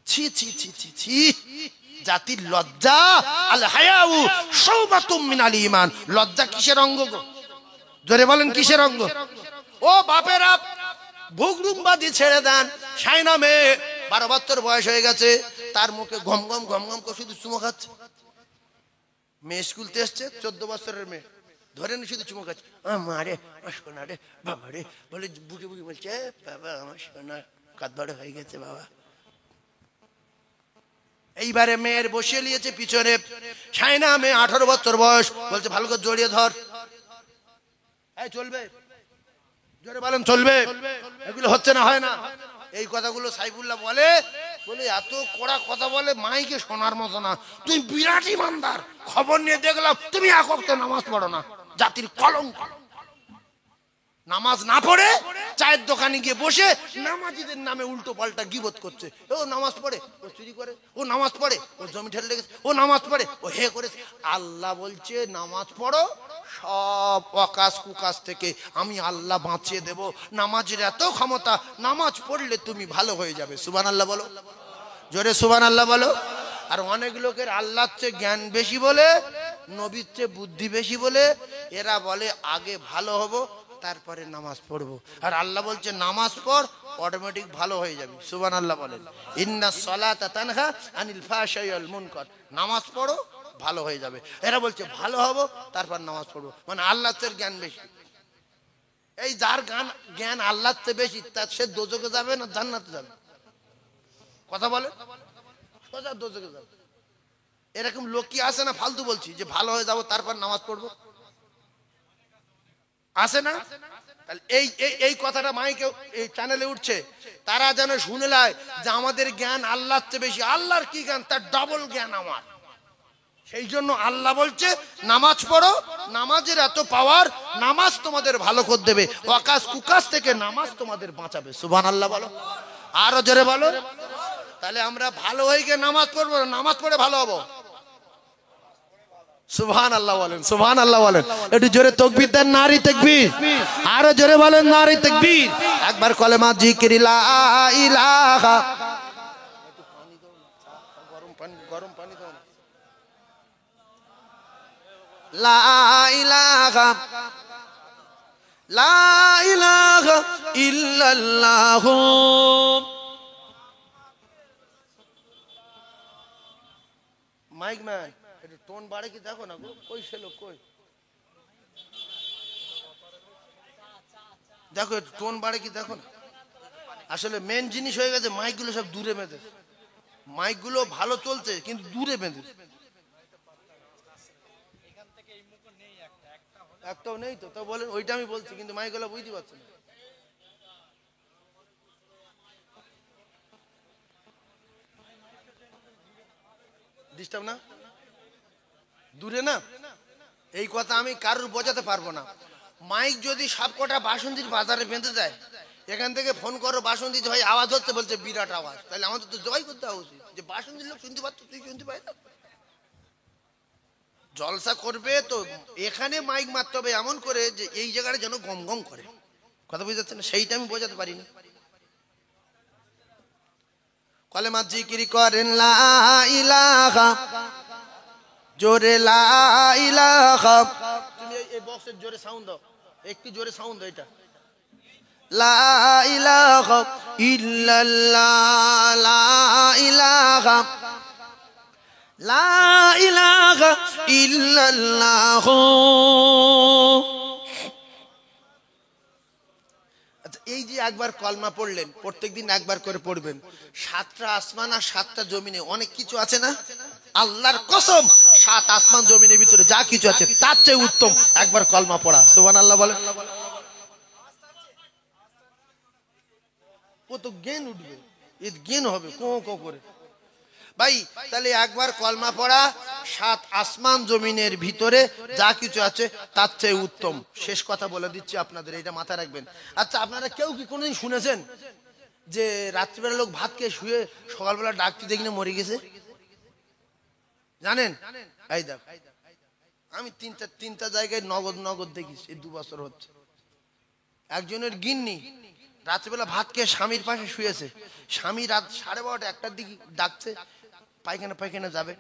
ছি ছি ছি ছি ছি, জাতির লজ্জা। আল হায়াউ শাওবাতুম মিনাল ঈমান। লজ্জা কিসের অঙ্গ গো? জোরে বলেন কিসের অঙ্গ? ও বাপেরা, ভুগরুমবাজি ছেড়ে দেন। শাইনা মেয়ে 12 বছর বয়স হয়ে গেছে, তার মুখে গম গম গম গম করে শুধু চুমো খাচ্ছে। মেয়ে স্কুলতে এসছে, 14 বছরের মেয়ে, ধরে নি শুধু চুমো খাচ্ছে। মারে সোনা রে, বাবা রে, বলে বুকে বুকে বলছে বাবা আমার সোনা কাদ বড় হয়ে গেছে বাবা। এইবারে মেয়ের বসিয়ে নিয়েছে পিছনে। শাইনা মেয়ে 18 বছর বয়স, বলছে ভালো করে জড়িয়ে ধর। এই চলবে? জোরে বলেন চলবে? এগুলো হচ্ছে না, হয় না। এই কথাগুলো সাইফুল্লাহ বলে, বলে এত কড়া কথা বলে, মাইকে শোনার মতো না। তুমি বিরাট ইমানদার, খবর নিয়ে দেখলাম তুমি এক ওয়াক্ত নামাজ পড়ো না, জাতির কলঙ্ক। নামাজ না পড়ে চায়ের দোকানে গিয়ে বসে নামাজিদের নামে উল্টো পাল্টা গীবত করছে। ও নামাজ পড়ে, ও চুরি করে, ও নামাজ পড়ে, ও জমি ঠেলে লেগেছে, ও নামাজ পড়ে, ও হে করেছে। আল্লাহ বলছে নামাজ পড়ো, সব অকাজ কুকাজ থেকে আমি আল্লাহ বাঁচিয়ে দেব। নামাজের এত ক্ষমতা, নামাজ পড়লে তুমি ভালো হয়ে যাবে। সুবহানাল্লাহ বলো, জোরে সুবহানাল্লাহ বলো। আর অনেক লোকের আল্লাহর চেয়ে জ্ঞান বেশি বলে, নবীর চেয়ে বুদ্ধি বেশি বলে, এরা বলে আগে ভালো হব তারপরে নামাজ পড়বো। আর আল্লাহ বলছে নামাজ পড়, অটোমেটিক ভালো হয়ে যাবে। সুবহানাল্লাহ বলেন। ইন্নাস সালাতা তানহা আনিল ফাহশাই ওয়াল মুনকার। নামাজ পড়ো ভালো হয়ে যাবে। এরা বলছে ভালো হব তারপর নামাজ পড়বো, মানে আল্লাহর চেয়ে জ্ঞান বেশি। এই যার জ্ঞান আল্লাহর চেয়ে বেশি, তার সে দোজখে যাবে না জান্নাতে যাবে? কথা বলে, সোজা দোজখে যাবে। এরকম লোক কি আসে না? ফালতু বলছি যে ভালো হয়ে যাবো তারপর নামাজ পড়বো, আসে না? তাহলে এই এই কথাটা মাইকে এই চ্যানেলে উঠছে, তারা যেন শুনে নেয় যে আমাদের জ্ঞান আল্লাহর চেয়ে বেশি। আল্লাহর কি জ্ঞান? তার ডবল জ্ঞান আমার। সেই জন্য আল্লাহ বলছে নামাজ পড়ো, নামাজের এত পাওয়ার, নামাজ তোমাদের ভালো করে দেবে, ওয়াকাজ কুকাজ থেকে নামাজ তোমাদের বাঁচাবে। সুবহানাল্লাহ বলো, আরো জোরে বলো। তাহলে আমরা ভালো হয়ে গিয়ে নামাজ পড়বো, নামাজ পড়ে ভালো হবো। সুবহানাল্লাহ বলেন, সুবহানাল্লাহ বলেন। একটু জোরে তাকবীর দেন, নারী তাকবীর। আরো জোরে বলেন নারী তাকবীর। একবার কলেমা জিকির লা ইলাহা, গরম পানি, গরম পানি দাও না। লা ইলাহা, লা ইলাহা ইল্লাল্লাহ। মাইক ম্যান একটু টোন বাড়ে কি দেখো না গো, কই সে লোক কই, দেখো একটু টোন বাড়ে কি দেখো না। আসলে মেন জিনিস হয়ে গেছে মাইকগুলো সব দূরে বেঁধে, মাইকগুলো ভালো চলছে কিন্তু দূরে বেঁধে, একটাও নেই তো। তো বলেন ওইটা আমি বলছি, কিন্তু মাইকগুলো বুঝতে পারছি না। ডিস্টার্ব না, দূরে না, এই কথা আমি কারোর বোঝাতে পারবো না। মাইক যদি সবকটা বাসন্তীর বাজারে বেঁধে যায়, এখান থেকে ফোন করো বাসন্তী ভাই আওয়াজ হচ্ছে, বলছে বিরাট আওয়াজ, তাহলে আমাদের তো জয় করতে হবে উচিত যে বাসন্তীর লোক শুনতে পাচ্ছ, তুই শুনতে পাই না। জলসা করবে তো এখানে মাইক মারতে হবে এমন করে যে এই জায়গাটা যেন গম গম করে। কথা বুঝতে পারছেন? সেইটা আমি বোঝাতে পারিনি। কলেমা জিকির করেন লা ইলাহা, জোরে লা ইলাহা। তুমি এই বক্সের জোরে সাউন্ড দাও, একটু জোরে সাউন্ড দাও। এটা লা ইলাহা ইল্লাল্লাহ, লা ইলাহা, লা ইলাহা ইল্লাল্লাহ। আচ্ছা, এই যে একবার কলমা পড়লেন, প্রত্যেকদিন একবার করে পড়বেন, 7টা আসমান আর 7টা জমিনে অনেক কিছু আছে না? আল্লাহর কসম 7 আসমান জমিনের ভিতরে যা কিছু আছে তার চেয়ে উত্তম একবার কলমা পড়া। সুবহানাল্লাহ বলেন। কত জ্ঞান উঠবে, এর জ্ঞান হবে কো কো করে ভাই। তাহলে একবার কলমা পড়া 7 আসমান জমিনের ভিতরে যা কিছু আছে তার চেয়ে উত্তম। শেষ কথা বলে দিচ্ছি আপনাদের, এটা মাথায় রাখবেন। আচ্ছা, আপনারা কেউ কি কোনোদিন শুনেছেন যে রাত্রিবেলা লোক ভাত খেয়ে শুয়ে সকালবেলা ডাকতে দেখলে মরে গেছে? জানেন? এই দেখ, আমি তিনটা জায়গায় নগদ নগদ দেখিস, এই 2 বছর হচ্ছে। একজনের গিন্নি রাত্রিবেলা ভাত খেয়ে স্বামীর পাশে শুয়েছে, স্বামী রাত 12:30 1টার দিকে ডাকছে পায়খানা পায়খানা যাবে।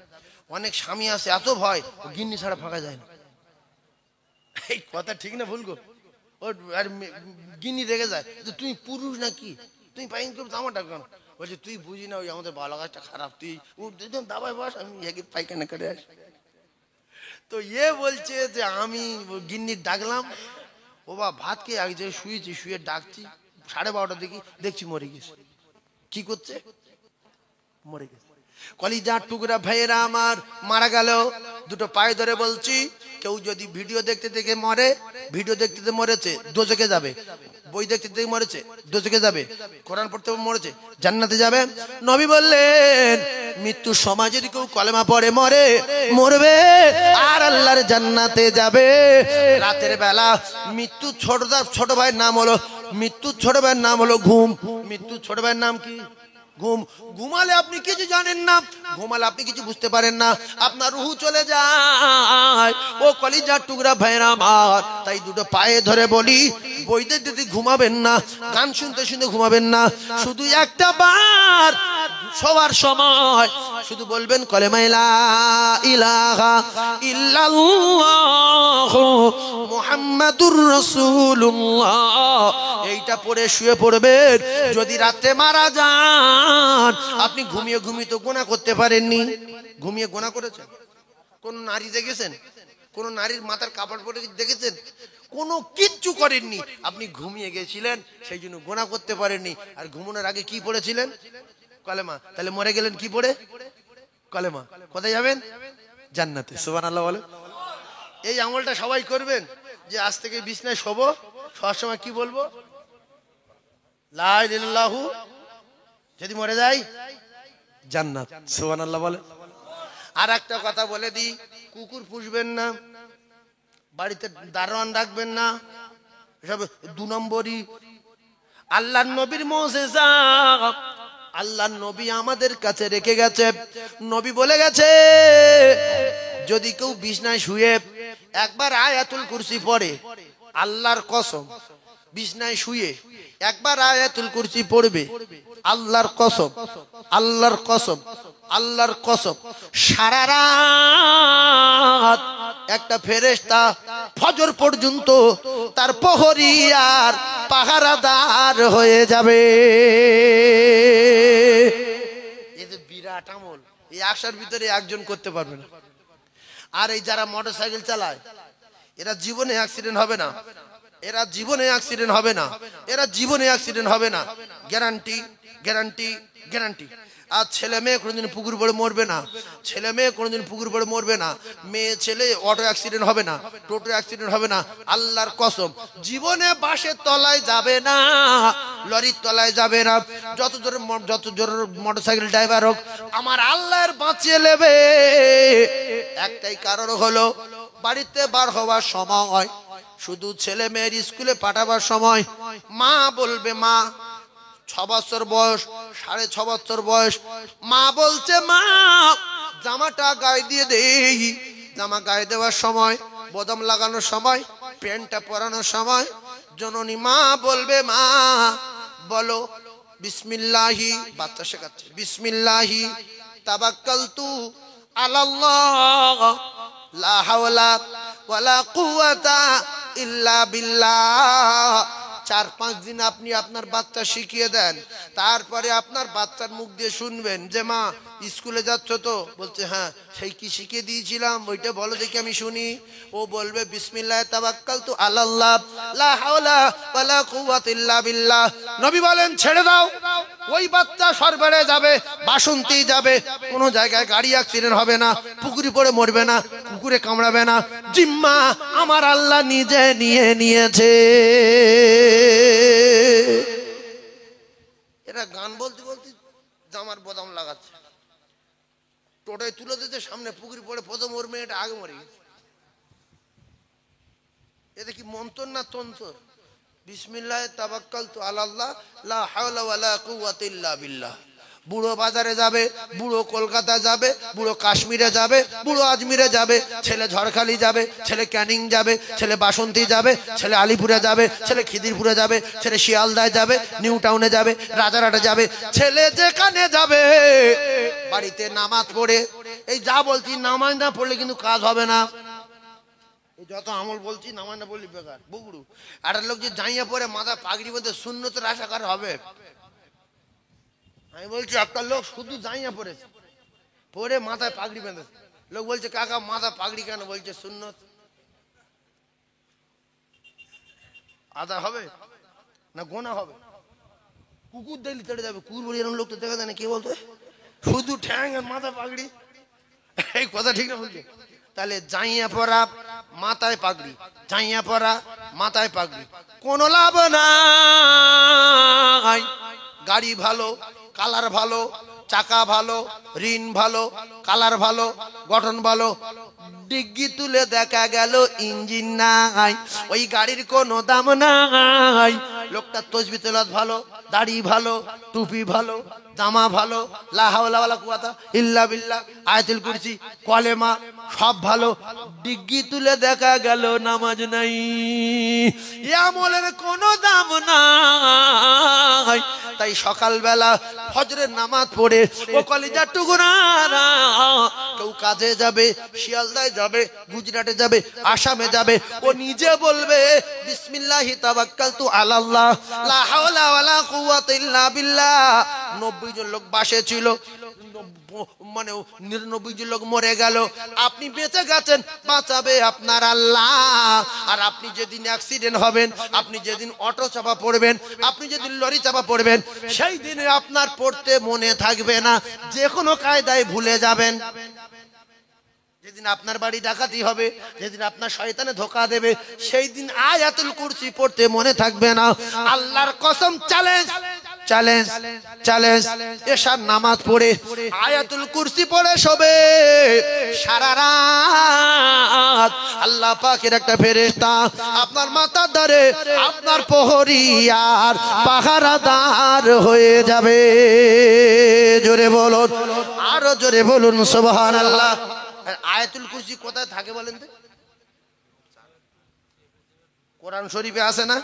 অনেক স্বামী আছে এত ভয়, গিন্নি ছাড়া ফাঁকা যায় না। এই কথা ঠিক না ভুল গো? ওর আর গিন্নি রেগে যায় যে তুই পুরুষ নাকি, তুই পায়খানা করবি আমারটা কেন? বলছে তুই বুঝি না, ওই আমাদের ভালো কাজটা খারাপ, তুই দাবায় বস, আমি পায়খানা করে আসি। তো বলছে যে আমি গিন্নির ডাকলাম, ও বা ভাত খেয়ে এক জায়গায় শুয়েছি, শুয়ে ডাকছি 12:30 দিকে, দেখছি মরে গেছে। কি করছে? মরে গেছে। কলিজার টুকরা ভাইয়েরা আমার মারা গেল, দুটো পায়ে ধরে বলছি, কেউ যদি ভিডিও দেখতে দেখে মরে, ভিডিও দেখতে মরেছে দোজখে যাবে, বই দেখতে দেখে মরেছে দোজখে যাবে, কোরআন পড়তে মরেছে জান্নাতে যাবে। নবী বললেন মৃত্যুর সময় যদি কেউ কলেমা পড়ে মরে, মরবে আর আল্লাহর জান্নাতে যাবে। রাতের বেলা মৃত্যুর ছোট ভাইয়ের নাম হলো, মৃত্যুর ছোট ভাইয়ের নাম হলো ঘুম। মৃত্যুর ছোট ভাইয়ের নাম কি? ঘুম। ঘুমালে আপনি কিছু জানেন না, ঘুমালে আপনি কিছু বুঝতে পারেন না, আপনার রুহু চলে যায়। ও কলিজার টুকরা ভাইরা আমার, তাই দুটো পায়ে ধরে বলি, বই দেখতে ঘুমাবেন না, গান শুনতে শুনতে ঘুমাবেন না, শুধু একটা বার শোয়ার সময় শুধু বলবেন কলেমা লা ইলাহা ইল্লাল্লাহ মুহাম্মাদুর রাসূলুল্লাহ, এইটা পড়ে শুয়ে পড়বেন। যদি রাতে মারা যান, আপনি ঘুমিয়ে ঘুমিয়ে তো গুনাহ করতে পারেননি। ঘুমিয়ে গুনাহ করেছেন? কোন নারী দেখেছেন? কোন নারীর মাথার কাপড় পরে দেখেছেন? কোনো কিচ্ছু করেননি, আপনি ঘুমিয়ে গেছিলেন, সেই জন্য গুনাহ করতে পারেননি। আর ঘুমানোর আগে কি পড়েছিলেন? কলেমা। তাহলে মরে গেলেন কি পড়ে? কলেমা। কোথায় যাবেন? জান্নাতে। সুবহানাল্লাহ বলে। এই আমলটা সবাই করবেন, যে আজ থেকে বিছনায় শোবো, শোয়ার সময় কি বলবো? লা ইলাহা ইল্লাল্লাহু, যদি মরে যাই জান্নাত। সুবহানাল্লাহ বলে। আর একটা কথা বলে দিই, কুকুর পুষবেন না, বাড়িতে দারোয়ান রাখবেন না, সব 2 নম্বরই। আল্লাহর নবীর মুজিজা, আল্লাহর নবী আমাদের কাছে রেখে গেছে। নবী বলে গেছে, যদি কেউ বিছনায় শুয়ে একবার আয়াতুল কুরসি পড়ে, আল্লাহর কসম, বিছনায় শুয়ে একবার আয়াতুল কুরসি পড়বে, আল্লাহর কসম, আল্লাহর কসম, আল্লাহর কসম, সারা রাত একটা ফেরেশতা ফজর পর্যন্ত তার প্রহরী আর পাহারাদার হয়ে যাবে। এই যে বিরাট আমল, এই 100 ভিতরে একজন করতে পারবে না। আর এই যারা মোটরসাইকেল চালায়, এরা জীবনে অ্যাক্সিডেন্ট হবে না, এরা জীবনে অ্যাক্সিডেন্ট হবে না, এরা জীবনে অ্যাক্সিডেন্ট হবে না, গ্যারান্টি, গ্যারান্টি, গ্যারান্টি। আর ছেলে মেয়ে কোনোদিন পুকুর পড়ে মরবে না, ছেলে মেয়ে কোনোদিন পুকুর পড়ে মরবে না, মেয়ে ছেলে অটো অ্যাক্সিডেন্ট হবে না, টোটো অ্যাক্সিডেন্ট হবে না, আল্লাহর কসম। জীবনে বাসের তলায় যাবে না, লরির তলায় যাবে না, যত জোর মোটরসাইকেল ড্রাইভার হোক, আমার আল্লাহর বাঁচিয়ে নেবে। একটাই কারণ হলো, বাড়িতে বার হওয়ার সময়, শুধু ছেলে মেয়ের স্কুলে পাঠাবার সময় মা বলবে, মা 6 বছর বয়স, 6.5 বছর বয়স, মা বলছে মা জামাটা গায়ে দিয়ে দেই। জামা গায়ে দেওয়ার সময়, বোতাম লাগানোর সময়, প্যান্টটা পরানোর সময় জননী মা বলবে, মা বলো বিসমিল্লাহি, বাচ্চা শেখাচ্ছে, বিসমিল্লাহি তাওয়াক্কালতু আলাল্লাহ লা হাওলা ওয়ালা কুওয়াতা ইল্লা বিল্লাহ। 4-5 দিন আপনি আপনার বাচ্চা শিখিয়ে দেন, তারপরে আপনার বাচ্চার মুখ দিয়ে শুনবেন যে মা স্কুলে যাচ্ছ তো? বলছে হ্যাঁ। সেই কি শিখিয়ে দিয়েছিলাম ওইটা বলো দেখি আমি শুনি। ও বলবে বিসমিল্লাহ তাওয়াক্কালতু আলাল্লাহ লা হাওলা ওয়ালা কুওয়াতা ইল্লা বিল্লাহ। নবী বলেন ছেড়ে দাও, ওই বাচ্চা সরবেড়ে যাবে, বাসন্তী যাবে, কোনো জায়গায় গাড়ি অ্যাক্সিডেন্ট হবে না, পুকুরে পড়ে মরবে না, কুকুরে কামড়াবে না, জিম্মা আমার আল্লাহ নিজে নিয়ে নিয়েছে। এরা গান বলতে বলতে জামার বোতাম লাগাচ্ছে, টোটাই তুলে দিতে, সামনে পুকুরে পড়ে প্রথম ওর মেয়েটা আগে মরে গেছে। এতে কি মন্তর না তন্তর? বিসমিল্লাহ তাওয়াক্কালতু আলাল্লাহ লা হাওলা ওয়ালা কুওয়াতা ইল্লা বিল্লাহ বুড়ো বাজারে যাবে, বুড়ো কলকাতা যাবে, বুড়ো কাশ্মীরে যাবে, বুড়ো আজমিরে যাবে, ছেলে ঝড়খালি যাবে, ছেলে ক্যানিং যাবে, ছেলে বাসন্তী যাবে, ছেলে আলিপুরে যাবে, ছেলে খিদিরপুরে যাবে, ছেলে শিয়ালদায় যাবে, নিউ টাউনে যাবে, রাজারহাটে যাবে, ছেলে যেখানে যাবে বাড়িতে নামাজ পড়ে। এই যা বলছি নামাজ না পড়লে কিন্তু কাজ হবে না। যত আমল বলছি নামাজ না পড়লে বেকার বুগড়ু। একটা লোক যে জাইয়া পরে মাথা পাগড়ি মধ্যে সুন্নতের আশা করা হবে? আমি বলছি একটা লোক শুধু জাইয়া পড়েছে, পরে মাথায় পাগড়ি বেঁধেছে। লোক বলছে কাকা মাথা পাগড়ি কেন? বলছে সুন্নত। আদা হবে না গোনা হবে? কুকুর দেখলি তেড়ে যাবে। কুকুর বলি এরকম লোক তো দেখা যায় না। কে বলতো শুধু ঠ্যাং আর মাথা পাগড়ি? এই কথা ঠিক না বলছে? তাহলে জাইয়া পরা মাথায় পাগড়ি, জাইয়া পরা মাথায় পাগড়ি, কোনো লাভ নাই। গাড়ি ভালো, কালার ভালো, চাকা ভালো, রিন ভালো, কালার ভালো, গঠন ভালো, ডিগ্গি তুলে দেখা গেল ইঞ্জিন নাই, ওই গাড়ির কোনো দাম নাই। লোকটা তসবি তেলাওয়াত ভালো, দাড়ি ভালো, টুপি ভালো, জামা ভালো, লা হাওলা ওয়ালা কুওয়াতা ইল্লা বিল্লাহ, আয়াতুল কুরসি, কলেমা সব ভালো, ডিগ্গি তুলে দেখা গেল নামাজ নাই। এ আমলের কোনো দাম নাই। তাই সকালবেলা ফজরের নামাজ পড়ে ও কলিজার টুকরারা, কেউ কাজে যাবে, শিয়ালদায় যাবে, গুজরাটে যাবে, আসামে যাবে, ও নিজে বলবে বিসমিল্লাহি তাওয়াক্কালতু আলাল্লাহ লা হাওলা ওয়ালা কুওয়াতা ইল্লা বিল্লাহ। 90 জন লোক বাসে ছিল, মানে 99 জন লোক মরে গেল, আপনি বেঁচে গেছেন, বাঁচাবে আপনার আল্লাহ। আর আপনি যেদিন অ্যাক্সিডেন্ট হবেন, আপনি যেদিন অটো চাপা পড়বেন, আপনি যেদিন লরি চাপা পড়বেন, সেই দিনে আপনার পড়তে মনে থাকবে না, যে কোনো কায়দায় ভুলে যাবেন। যেদিন আপনার বাড়ি ডাকাতি হবে, যেদিন আপনার শয়তানে ধোঁকা দেবে, সেই দিন আয়াতুল কুরসি পড়তে মনে থাকবে না। আল্লাহর কসম, চ্যালেঞ্জ চ্যালেঞ্জ চ্যালেঞ্জ, এশার নামাজ পড়ে আয়াতুল কুরসি পড়ে শোবে সারা রাত, আল্লাহ পাকের একটা ফেরেশতা আপনার মাথার ধরে আপনার প্রহরী আর পাহারাদার হয়ে যাবে। জোরে বলুন, আরো জোরে বলুন সুবহানাল্লাহ। আয়াতুল কুরসি কোথায় থাকে বলেন তো? কোরআন শরীফে আছে না?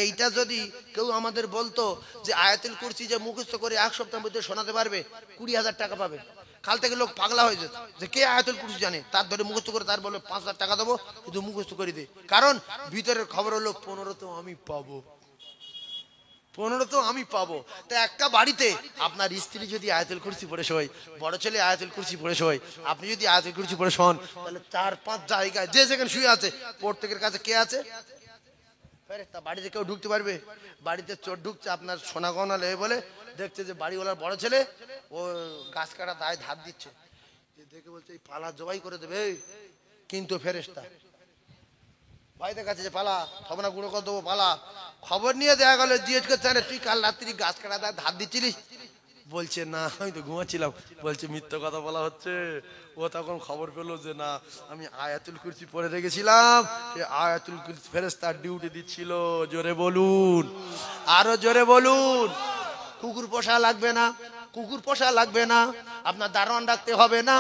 এইটা যদি কেউ আমাদের বলতো যে আয়াতুল কুরসি যে মুখস্থ করে এক সপ্তাহের মধ্যে শোনাতে পারবে, 20,000 টাকা পাবে। কাল থেকে লোক পাগলা হয়ে যেত যে কে আয়াতুল কুরসি জানে, তার ধরে মুখস্থ করে তার বলবে 5,000 টাকা দেবো, কিন্তু মুখস্থ করে দে। কারণ ভিতরের খবর হলো 15 তো আমি পাবো, 15 তো আমি পাবো। তো একটা বাড়িতে আপনার স্ত্রী যদি আয়াতুল কুরসি পড়ে শোয়, বড় ছেলে আয়াতুল কুরসি পড়ে শোয়, আপনি যদি আয়াতুল কুরসি পড়ে শোন, তাহলে 4-5 জায়গায় যে যেখানে শুয়ে আছে প্রত্যেকের কাছে কে আছে? ফেরেশতা। বাড়িতে কেউ ঢুকতে পারবে? বাড়িতে চোর ঢুকছে, আপনার সোনা গহনা লেগে বলে দেখছে যে বাড়িওয়ালার বড় ছেলে ও গাছ কাটা দায় ধার দিচ্ছে, দেখে বলছে এই পালা জবাই করে দেবে, কিন্তু ফেরেশতা ভাইদের কাছে যে পালা থবনা গুঁড়ো করে দেবো পালা। খবর নিয়ে দেখা গেল, জিজ্ঞেস করছে তুই কাল রাত্রি গাছ কাটা দায় ধার দিচ্ছিলিস? বলছে না, আমি তো ঘুমাচ্ছিলাম। বলছে মিথ্যা কথা বলা হচ্ছে। ও তখন খবর পেলো যে না, আমি আয়াতুল কুরসি পড়ে রেখেছিলাম, সে আয়াতুল কুরসি ফেরেশতার ডিউটি দিচ্ছিল। জোরে বলুন, আরো জোরে বলুন। কুকুর পোষা লাগবে না, কুকুর পোষা লাগবে না, আপনার দারোয়ান ডাকতে হবে না।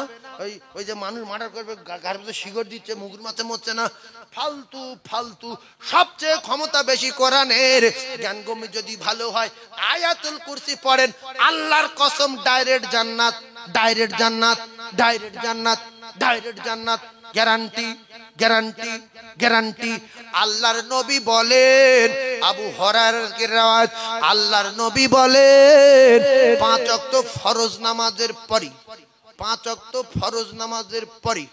ওই যে মানুষ মার্ডার করবে, গায়ের মধ্যে শিকড় দিচ্ছে, মুগুর মাথায় মরছে না, ফালতু ফালতু। সবচেয়ে ক্ষমতা বেশি কোরআনের, জ্ঞান গম্ভীর যদি ভালো হয় আয়াতুল কুরসি পড়েন, আল্লাহর কসম ডাইরেক্ট জান্নাত, ডাইরেক্ট জান্নাত, ডাইরেক্ট জান্নাত, ডাইরেক্ট জান্নাত, গ্যারান্টি গ্যারান্টি গ্যারান্টি। আল্লাহর নবী বলেন, আবু হুরায়রার রাওয়ায়াত, আল্লাহর নবী বলেন 5 ওয়াক্ত ফরজ নামাজের পরই, 5 ওয়াক্ত ফরজ নামাজের পরই,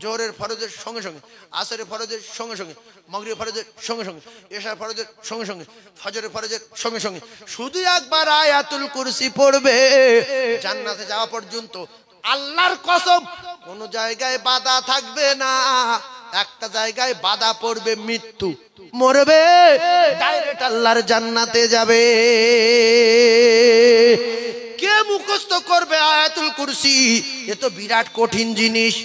জোহরের ফরজের সঙ্গে সঙ্গে, আসরের ফরজের সঙ্গে সঙ্গে, মাগরিবের ফরজের সঙ্গে সঙ্গে, এশার ফরজের সঙ্গে সঙ্গে, ফজরের ফরজের সঙ্গে সঙ্গে শুধু একবার আয়াতুল কুরসি পড়বে, জান্নাতে যাওয়া পর্যন্ত আল্লাহর কসম কোন জায়গায় বাধা থাকবে না। একটা জায়গায় বাধা পড়বে, মৃত্যু, মরবে, ডাইরেক্ট আল্লাহর জান্নাতে যাবে। কে মুখস্থ করবে আয়াতুল কুরসি? এ তো বিরাট কঠিন জিনিস।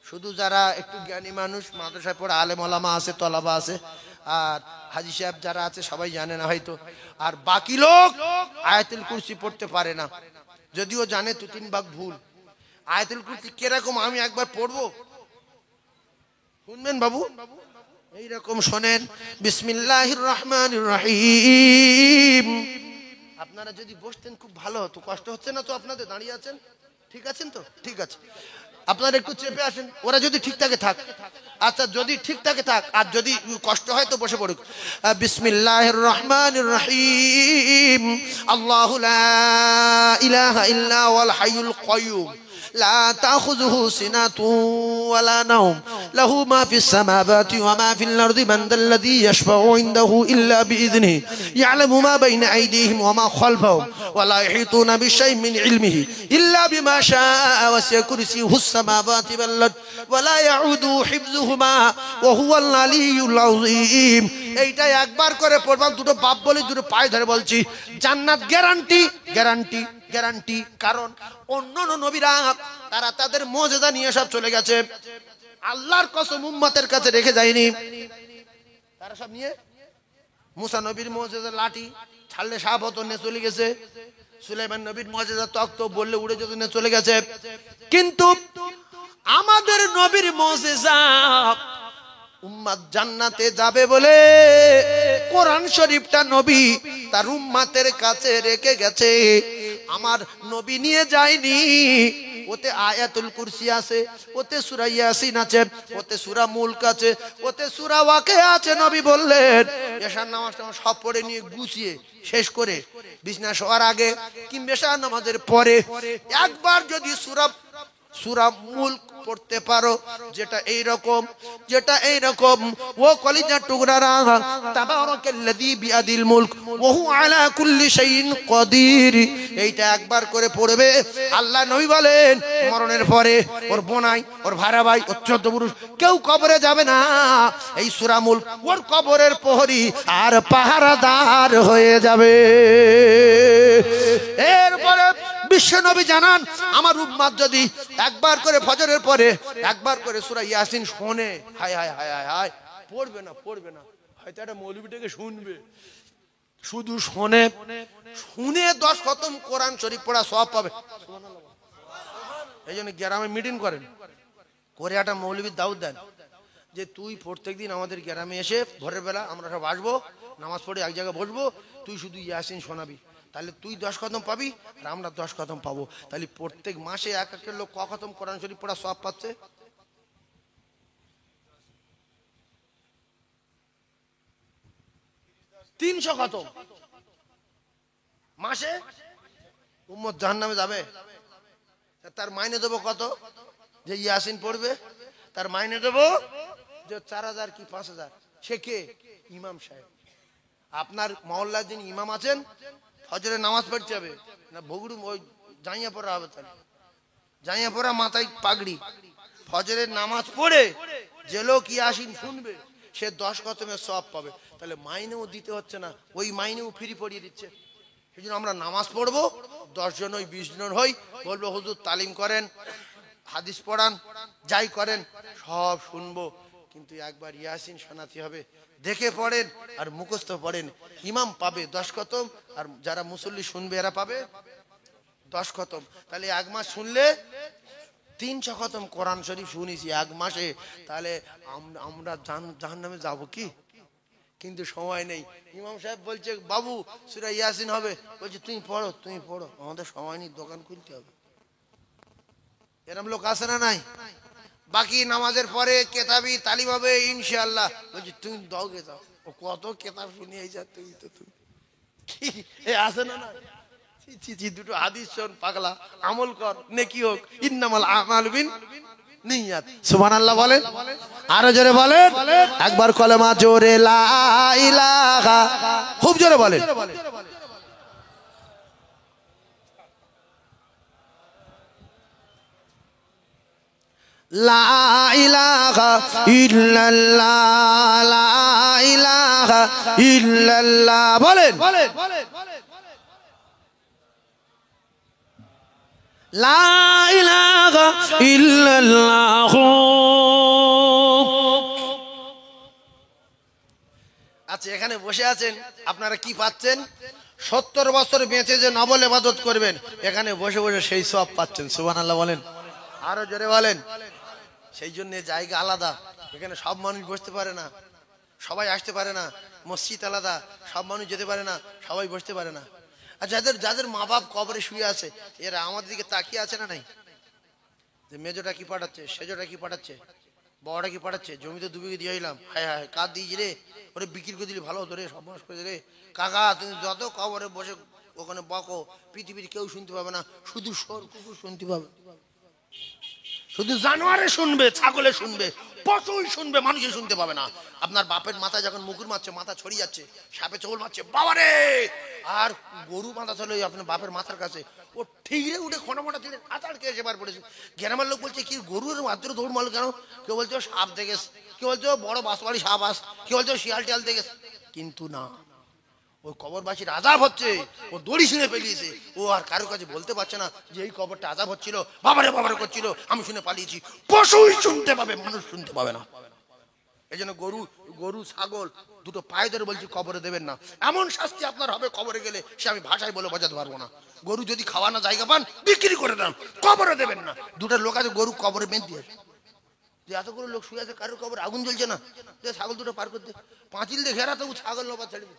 শুধু যারা একটু জ্ঞানী মানুষ, মাদ্রাসায় পড়ে আলেম ওলামা আছে, তলাবা আছে, আর হাজী সাহেব যারা আছে সবাই জানে না হয়তো। আর বাকি লোক আয়াতুল কুরসি পড়তে পারে না, যদিও জানে 2-3 ভাগ ভুল। আয়াতুল কুরসি কিরকম আমি একবার পড়বো, শুনবেন বাবু? এইরকম শোনেন, বিসমিল্লাহির রহমানির রহিম। আপনারা যদি বসতেন খুব ভালো হতো, কষ্ট হচ্ছে না তো আপনাদের? দাঁড়িয়ে আছেন, ঠিক আছেন তো? ঠিক আছে, আপনারা একটু চেপে আসেন, ওরা যদি ঠিক থাকে থাক। আচ্ছা, যদি ঠিক থাকে থাক, আর যদি কষ্ট হয় তো বসে পড়ুক। বিসমিল্লাহির রহমানির রহিম। আল্লাহু লা ইলাহা ইল্লা হুয়াল হাইয়ুল কাইয়্যুম لا تأخذه سنة ولا نوم له ما في السماوات وما في الأرض من ذا الذي يشفع عنده إلا بإذنه يعلم ما بين أيديهم وما خلفهم ولا يحيطون بشيء من علمه إلا بما شاء وسع كرسيه السماوات والأرض ولا يعود حفظهما وهو العلي العظيم। এইটা একবার করে পড়বা, দুটো বাপ বলি, দুটো পায়ে ধরে বলছি, জান্নাত গ্যারান্টি গ্যারান্টি গ্যারান্টি। কারণ অন্য নবীরা তারা তাদের মুজিজা নিয়ে সব চলে গেছে, আল্লাহর কসম উম্মতের কাছে রেখে যায়নি। তারা সব নিয়ে, মুসা নবীর মুজিজা লাঠি ছাড়লে সাহাবত নিয়ে চলে গেছে, সুলাইমান নবীর মুজিজা তখ্ত বললে উড়ে যেতে নিয়ে চলে গেছে। কিন্তু আমাদের নবীর মুজিজা উম্মত জান্নাতে যাবে বলে কোরআন শরীফটা নবী তার উম্মতের কাছে রেখে গেছে। আমার নবী নিয়ে যায়নি। ওতে আয়াতুল কুরসি আছে, ওতে সূরা ইয়াসিন আছে, ওতে সূরা মুলক আছে, ওতে সূরা ওয়াকিয়া আছে। নবী বললেন এশার নামাজটা সব পড়ে নিয়ে গুছিয়ে শেষ করে বিছানা শোয়ার আগে কিংবা এশার নামাজের পরে একবার যদি সূরা মুলক পড়তে পারো, যেটা এই রকম ও কলিজার টুকরারা, তাবারাকাল্লাযী বিয়াদিল মুলক ওয়া হুয়া আলা কুল্লি শাইইন কাদির, এইটা একবার করে পড়বে। আল্লাহ নবী বলেন মরণের পরে ওর বোনাই, ওর ভাড়া ভাই, ওর 14 পুরুষ কেউ কবরে যাবে না। এই সূরা মুলক ওর কবরের প্রহরী আর পাহারাদার হয়ে যাবে। এরপরে বিশ্ব নবী জানান, আমার উম্মত যদি একবার করে ফজরের পরে একবার করে সূরা ইয়াসিন শোনে, হায় হায় হায় হায় হায়, পড়বে না হয়তো একটা মৌলবীটাকে শুনবে, শুধু শুনে 10 খতম কোরআন শরীফ পড়া সওয়াব পাবে। এই জন্য গ্রামে মিটিং করেন, করে একটা মৌলবীর দাওয়াত দেন যে তুই প্রত্যেকদিন আমাদের গ্রামে এসে ভোরের বেলা আমরা সব আসবো, নামাজ পড়ে এক জায়গায় বসবো, তুই শুধু ইয়াসিন শোনাবি, তাহলে তুই 10 খতম পাবি আর আমরা 10 খতম পাবো। তাহলে প্রত্যেক মাসে এক একটা লোক ক খতম কোরআন শরীফ পড়া সওয়াব পাচ্ছে? 300 খতম মাসে। উম্মত জাহান্নামে যাবে, তার মাইনে দেবো কত? যে ইয়াসিন পড়বে তার মাইনে দেবো যে 4000 কি 5000। সে কে? ইমাম সাহেব। আপনার মহল্লার যিনি ইমাম আছেন, ফজরের নামাজ পড়তে হবে না, বগুড়ু ওই জাইয়া পড়া হবে, তাহলে জাইয়া পড়া, মাথায় পাগড়ি, ফজরের নামাজ পড়ে যে লোক ইয়াসিন শুনবে সে 10 খতমের সওয়াব পাবে। তাহলে মাইনেও দিতে হচ্ছে না, ওই মাইনেও ফ্রি পড়িয়ে দিচ্ছে। সেই জন্য আমরা নামাজ পড়বো, 10 জন হই 20 জন হই, বলবো হুজুর তালিম করেন, হাদিস পড়ান, যাই করেন সব শুনবো, কিন্তু একবার ইয়াসিন শোনাতে হবে। দেখে পড়েন আর মুখস্থ পড়েন, ইমাম পাবে 10 খতম আর যারা মুসল্লি শুনবে এরা পাবে 10 খতম। তাহলে এক মাস শুনলে 300 খতম কোরআন শরীফ শুনিছি এক মাসে। তাহলে আমরা জাহান্নামে যাব কি? কিন্তু সময় নেই। ইমাম সাহেব বলছে বাবু সূরা ইয়াসিন হবে, বলছে তুমি পড়ো, আমাদের সময় নেই, দোকান খুলতে হবে। এরকম লোক আছে না নাই? বাকি নামাজের পরে কেতাবি তালিম হবে ইনশাআল্লাহ, বলছি তুমি দাও ও কত কেতাব শুনিয়ে যা, তুমি আছে না? দুটো হাদিস শোন পাগলা, আমল কর, নেকি হোক, ইন্নামাল আমালু বিন্নিয়াত। সুবহানাল্লাহ বলেন, আরো জোরে বলেন, একবার কলেমা জোরে লা ইলাহা, খুব জোরে বলেন। লা ইলাহা ইল্লাল্লাহ, লা ইলাহা ইল্লাল্লাহ বলেন। লা ইলাহা ইল্লাল্লাহ। আচ্ছা, এখানে বসে আছেন, আপনারা কি পাচ্ছেন? 70 বছর বেঁচে যে নবল ইবাদত করবেন, এখানে বসে বসে সেই সব পাচ্ছেন। সুবহানাল্লাহ বলেন, আরো জোরে বলেন। সেই জন্য জায়গা আলাদা, এখানে সব মানুষ বসতে পারে না, সবাই আসতে পারে না। মসজিদ আলাদা, সব মানুষ যেতে পারে না, সবাই বসতে পারে না। আর যাদের যাদের মা বাপ কবরে শুয়ে আছে, এরা আমাদের দিকে তাকিয়ে আছে না নাই? যে মেজোটা কি পাঠাচ্ছে, সেজোটা কি পাঠাচ্ছে, বড়টা কি পাঠাচ্ছে, জমিতে 2 বিঘে দিয়ে এলাম, হায় হায় কার দিয়েছি রে, ওরে বিক্রি করে দিলি ভালো হতো রে, সব মাস করে রে। কাকা তুমি যত কবরে বসে ওখানে বকো, পৃথিবীর কেউ শুনতে পাবে না, শুধু সর কুকুর শুনতে পাবে। শুধু জানোয়ারে শুনবে, ছাগলে শুনবে, পশুই শুনবে, মানুষই শুনতে পাবে না। আপনার বাপের মাথায় যখন মুগুর মারছে, মাথা ছড়িয়ে যাচ্ছে, সাপে চোল মারছে, বাবারে, আর গরু মাথা চলে আপনার বাপের মাথার কাছে, ও ঠিকরে উঠে খোঁটামোটা দিলে আতার খেয়ে সেবার পড়েছে। গ্রামের লোক বলছে কি গরুর মাত্র দৌড় মারল কেন? কেউ বলছে সাপ দেখেস, কেউ বলছে বড় বাঁশবাড়ি সাপ আস, কেউ বলছে শিয়াল টিয়াল দেখেস। কিন্তু না, ওই কবরবাসীর আযাব হচ্ছে, ও দড়ি ছিঁড়ে পেলিয়েছে, ও আর কারো কাছে বলতে পারছে না যে এই কবরটা আযাব হচ্ছিল, বাবারে বাবারে করছিল, আমি শুনে পালিয়েছি। পশুই শুনতে পাবে, মানুষ শুনতে পাবে না। এই জন্য গরু গরু ছাগল দুটো পায়ে ধরে বলছি কবরে দেবেন না। এমন শাস্তি আপনার হবে কবরে গেলে, সে আমি ভাষায় বলে বোঝাতে পারবো না। গরু যদি খাওয়ানো জায়গা পান, বিক্রি করে দেন, কবরে দেবেন না। দুটো লোক আছে গরু কবরে বেঁধে দিয়ে, যে এতগুলো লোক শুয়ে আছে, কারোর কবর আগুন জ্বলছে না, ছাগল দুটো পার করতে পাঁচিল দিয়ে ঘেরা, তবু ছাগল নবার ছেড়ে দেবে,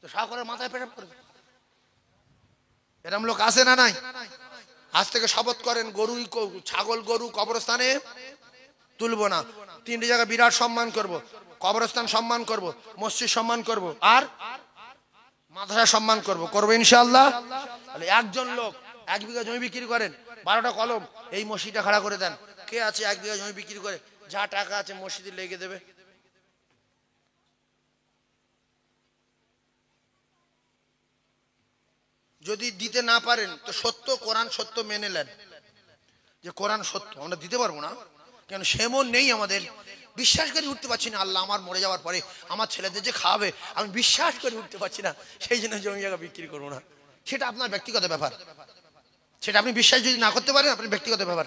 তো সকলের মাথায় পেশাব করবে। এরম লোক আছে না নাই? আজ থেকে শপথ করেন, গরু ছাগল গরু কবরস্থানে তুলবো না। 3টি জায়গা বিরাট সম্মান করব, কবরস্থান সম্মান করব, মসজিদ সম্মান করব, আর মাদ্রাসা সম্মান করব, করবো ইনশাআল্লাহ। তাহলে একজন লোক 1 বিঘা জমি বিক্রি করেন, 12টা কলম, এই মসজিদটা খাড়া করে দেন। কে আছে 1 বিঘা জমি বিক্রি করে যা টাকা আছে মসজিদে লেগে দেবে? যদি দিতে না পারেন তো সত্য, কোরআন সত্য মেনে নেন যে কোরআন সত্য, আমরা দিতে পারবো না, কেন সেমন নেই আমাদের। বিশ্বাস করে উঠতে পারছি না, আল্লাহ আমার মরে যাওয়ার পরে আমার ছেলেদের যে খাওয়াবে, আমি বিশ্বাস করে উঠতে পারছি না, সেই জন্য জমি জায়গা বিক্রি করবো না। সেটা আপনার ব্যক্তিগত ব্যাপার, সেটা আপনি বিশ্বাস যদি না করতে পারেন আপনার ব্যক্তিগত ব্যাপার।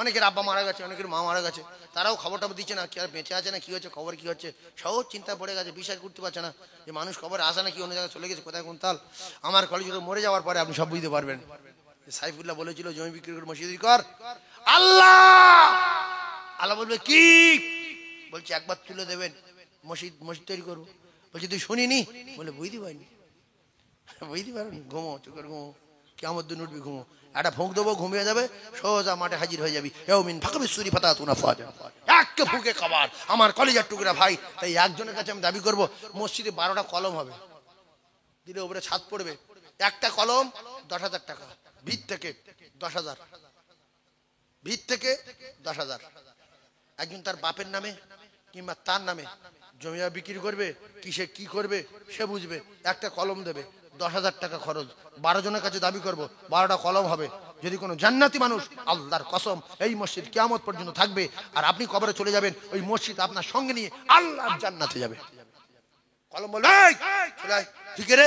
অনেকের আব্বা মারা গেছে, অনেকের মা মারা গেছে, তারাও খবরটা দিচ্ছে না, কি আর বেঁচে আছে না কি হচ্ছে, খবর কি হচ্ছে, সহজ চিন্তা পড়ে গেছে, বিশ্বাস করতে পারছে না যে মানুষ খবরে আসে না কি অন্য জায়গায় চলে গেছে, কোথায় কোন তাল। আমার কলেজে মরে যাওয়ার পরে আপনি সব বুঝতে পারবেন। সাইফুল্লাহ বলেছিল জমি বিক্রি করে মসজিদ কর, আল্লাহ আল্লাহ বলবে কি, বলছে একবার তুলে দেবেন, মসজিদ মসজিদ তৈরি করবো। বলছে তুই শুনিনি? বলে বুঝতে পারিনি, বুঝতে পারেন, ঘুমো, চোখের ঘুমো, কিয়ামত দিন উঠবি, ঘুমো, একটা ফুঁক দেবো, ঘুমিয়ে যাবে, সোজা মাঠে হাজির হয়ে যাবি। এউমিন ফাকাবি সুরি ফাতা তুনা ফাজা, একটা ফুঁকে খাবার আমার কলিজার টুকরা ভাই। তাই একজনের কাছে আমি দাবি করব, মসজিদে 12টা কলম হবে, দিলে উপরে ছাদ পড়বে, একটা কলম 10,000 টাকা, ভিত থেকে 10,000, ভিত থেকে 10,000। একজন তার বাপের নামে কিংবা তার নামে জমি বিক্রি করবে, কিসে কি করবে সে বুঝবে, একটা কলম দেবে, 10,000 টাকা খরচ, 12 জনের কাছে দাবি করব, 12টা কলম হবে। যদি কোনো জান্নাতি মানুষ, আল্লাহর কসম এই মসজিদ কিয়ামত পর্যন্ত থাকবে, আর আপনি কবরে চলে যাবেন, ওই মসজিদ আপনার সঙ্গে নিয়ে আল্লাহর জান্নাতে যাবে। কলম বলবে ঠিক রে,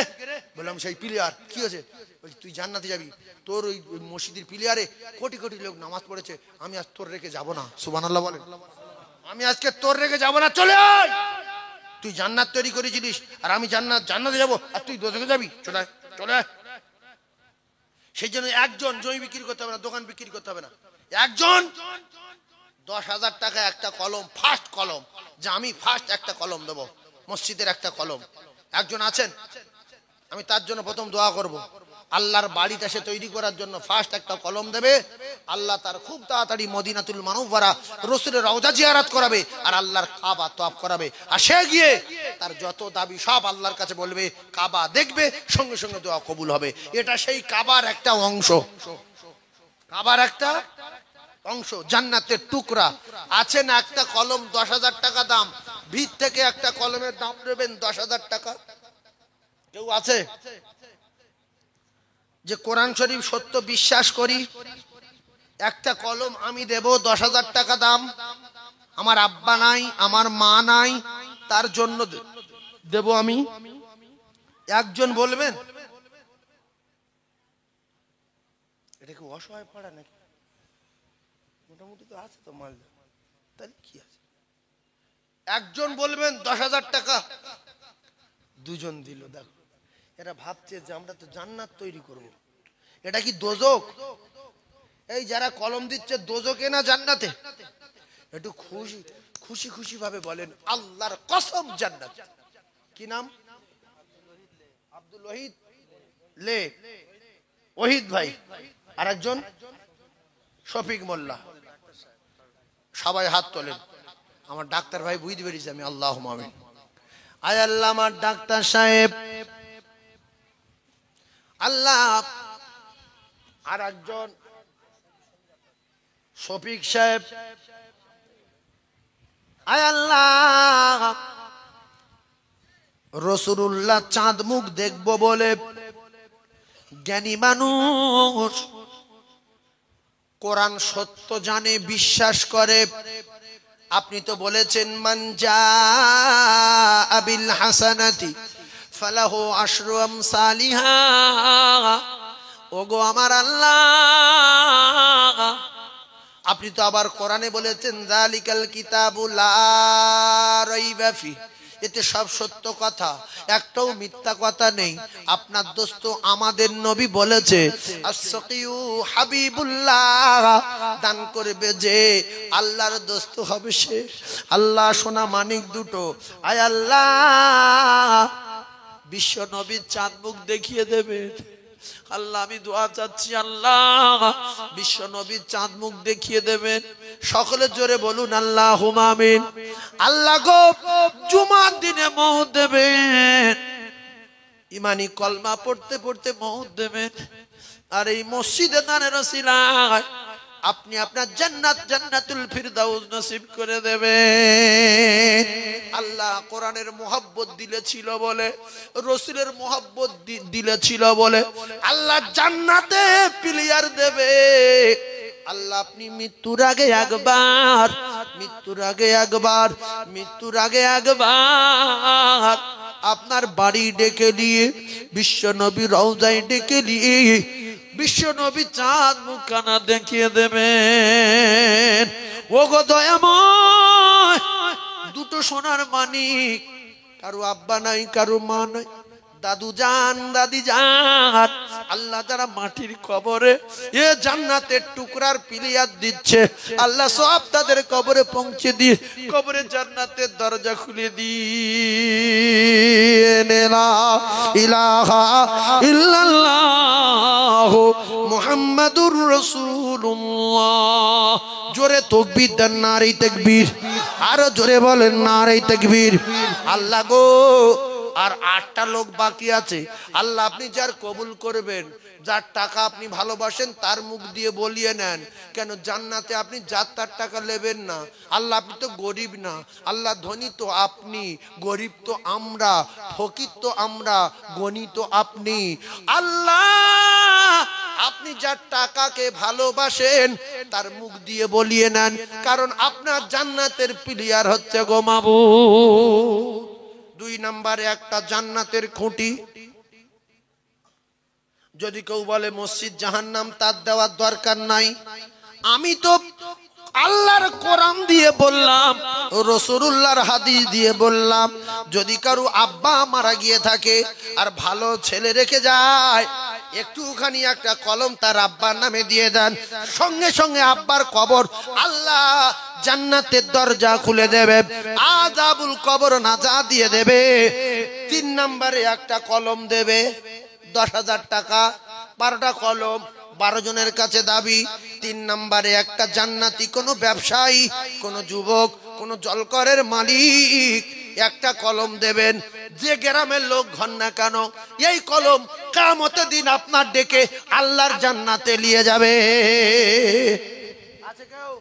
বললাম সেই প্লেয়ার কি হয়েছে, বলছি তুই জান্নাতে যাবি, তোর ওই মসজিদের প্লেয়ারে কোটি কোটি লোক নামাজ পড়েছে, আমি আজ তোর রেখে যাব না। সুবহানাল্লাহ বলেন, আমি আজকে তোর রেখে যাব না, চলে আয়। তুই জান্নাত তৈরি করেছিলিস, আর আমি জান্নাতে যাব, আর তুই দোজখে যাবি, চলে আয়, চলে আয়। সেই জন্য একজন জমি বিক্রি করতে হবে না, দোকান বিক্রি করতে হবে না, একজন 10,000 টাকা একটা কলম, ফার্স্ট কলম, যে আমি ফার্স্ট একটা কলম দেবো, মসজিদের একটা কলম। একজন আছেন, আমি তার জন্য প্রথম দোয়া করব, আল্লাহর বাড়িটা সে তৈরি করার জন্য ফার্স্ট একটা কলম দেবে, আল্লাহ তার খুব তাড়াতাড়ি মদিনাতুল মুনাওয়ারা রাসূলের রওজা জিয়ারত করাবে, আর আল্লাহর কাবা তওয়াফ করাবে, আর সে গিয়ে তার যত দাবি সব আল্লাহর কাছে বলবে, কাবা দেখবে, সঙ্গে সঙ্গে দোয়া কবুল হবে। এটা সেই কাবার একটা অংশ, কাবার একটা অংশ, জান্নাতের টুকরা। আছে না একটা কলম 10,000 টাকা দাম, ভিত থেকে একটা কলমের দাম দেবেন 10,000 টাকা? কেউ আছে? যে কোরআন শরীফ সত্য বিশ্বাস করি, একটা কলম আমি দেব 10,000 টাকা দাম, আমার আব্বা নাই, আমার মা নাই, তার জন্য দেব আমি। একজন বলবেন? এটা কি অসহায় পাড়া নাকি? মোটামুটি তো আছে তো মালদা, তাহলে কি আছে? একজন বলবেন 10,000 টাকা, দুজন দিল। দেখো এরা ভাবছে যে আমরা তো জান্নাত তৈরি করব। এটা কি দোজক? এই যারা কলম দিচ্ছে দোজকে না জান্নাতে? একটু খুশি খুশি খুশি ভাবে বলেন আল্লাহর কসম জান্নাত। কি নাম? আব্দুল ওহিদ লে, ওহিদ ভাই। আর একজন শফিক মোল্লা। সবাই হাত তোলেন। আমার ডাক্তার ভাই বুঝতে পেরেছি আমি। আল্লাহ আমিন। আয় আল্লাহ আমার ডাক্তার সাহেব, আল্লাহ। আর একজন শফিক সাহেব, আয় আল্লাহ। রাসূলুল্লাহ চাঁদ মুখ দেখবো বলে জ্ঞানী মানুষ, কোরআন সত্য জানে, বিশ্বাস করে। আপনি তো বলেছেন মান জাআ বিল হাসানাতি ফালাহু আশরু আমসালিহা। ওগো আমার আল্লাহ, আপনি তো আবার কোরআনে বলেছেন যালিকাল কিতাবু লা রাইবা ফি, এতে সব সত্য কথা, একটাও মিথ্যা কথা নেই। আপনার দোস্ত আমাদের নবী বলেছে আস-সাকিয়ু হাবিবুল্লাহ, দান করবে যে আল্লাহর দোস্ত হবে সে। আল্লাহ সোনা মানিক দুটো, আয় আল্লাহ বিশ্ব নবীর চাঁদ মুখ দেখিয়ে দেবে। আল্লাহ আমি দোয়া চাচ্ছি, আল্লাহ বিশ্ব নবীর চাঁদ মুখ দেখিয়ে দেবেন। সকলে জোরে বলুন আল্লাহুম্মা আমিন। আল্লাহ গো জুমার দিনে মওত দেবেন, ইমানি কলমা পড়তে পড়তে মওত দেবেন। আর এই মসজিদে দানের ওসিলায় আপনি আপনার জান্নাত, জান্নাতুল ফিরদাউস নসিব করে দেবেন। আল্লাহ কোরআনের মোহাব্বত দিলেছিল বলে, রাসূলের মোহাব্বত দিলেছিল বলে আল্লাহ জান্নাতে প্লেয়ার দেবে। আল্লাহ আপনি মৃত্যুর আগে একবার, মৃত্যুর আগে একবার, মৃত্যুর আগে একবার আপনার বাড়ি ডেকে নিয়ে বিশ্ব নবী রওজায় ডেকে নিয়ে বিশ্ব নবী চাঁদ মুখখানা দেখিয়ে দেবেন। ও গো দয়াময়, দুটো সোনার মানিক, কারো আব্বা নাই, কারো মা নাই, দাদু জান, দাদি জান, আল্লাহ যারা মাটির কবরে এ জান্নাতের টুকরার পিলিয়ার দিচ্ছে, আল্লাহ সব তাদের কবরে পৌঁছে দিয়ে কবরে জান্নাতের দরজা খুলে দিয়ে লা ইলাহা ইল্লাল্লাহ মুহাম্মাদুর রাসূলুল্লাহ। জোরে তাকবীর দেন, নারে তাকবীর। আরো জোরে বলেন নারে তাকবীর। আল্লাহ গো আর 8টা লোক বাকি আছে। আল্লাহ আপনি যার কবুল করবেন, যার টাকা আপনি ভালোবাসেন তার মুখ দিয়ে বলিয়ে নেন। কেন জান্নাতে আপনি যার তার টাকা নেবেন না। আল্লাহ আপনি তো গরিব না, আল্লাহ ধনী তো আপনি, গরিব তো আমরা, ফকির তো আমরা, গণী তো আপনি। আল্লাহ আপনি যার টাকাকে ভালোবাসেন তার মুখ দিয়ে বলিয়ে নেন, কারণ আপনার জান্নাতের প্লেয়ার হচ্ছে গো মাবুদ। 2 নম্বরে একটা জান্নাতের খুঁটি। যদি কেউ বলে মসজিদ জাহান্নাম, তার দেওয়ার দরকার নাই। আমি তো আল্লাহর কোরআন দিয়ে বললাম, রাসূলুল্লাহর হাদিস দিয়ে বললাম। যদি কারো আব্বা মারা গিয়ে থাকে আর ভালো ছেলে রেখে যায়, একটুখানি একটা কলম তার আব্বার নামে দিয়ে দেন, সঙ্গে সঙ্গে আব্বার কবর আল্লাহ জান্নাতের দরজা খুলে দেবে, আযাবুল কবর নাজাত দিয়ে দেবে। 3 নম্বরে একটা কলম দেবে, 10,000 টাকা, 12টা কলম, 12 জনের কাছে দাবি। 3 নম্বরে একটা জান্নাতি কোনো ব্যবসায়ী, কোনো যুবক, কোনো জলকরের মালিক একটা কলম দেবেন। যে গ্রামের লোক হন না কেন, এই কলম কিয়ামতের দিন আপনার ডেকে আল্লাহর জান্নাতে নিয়ে যাবে। আছে কেউ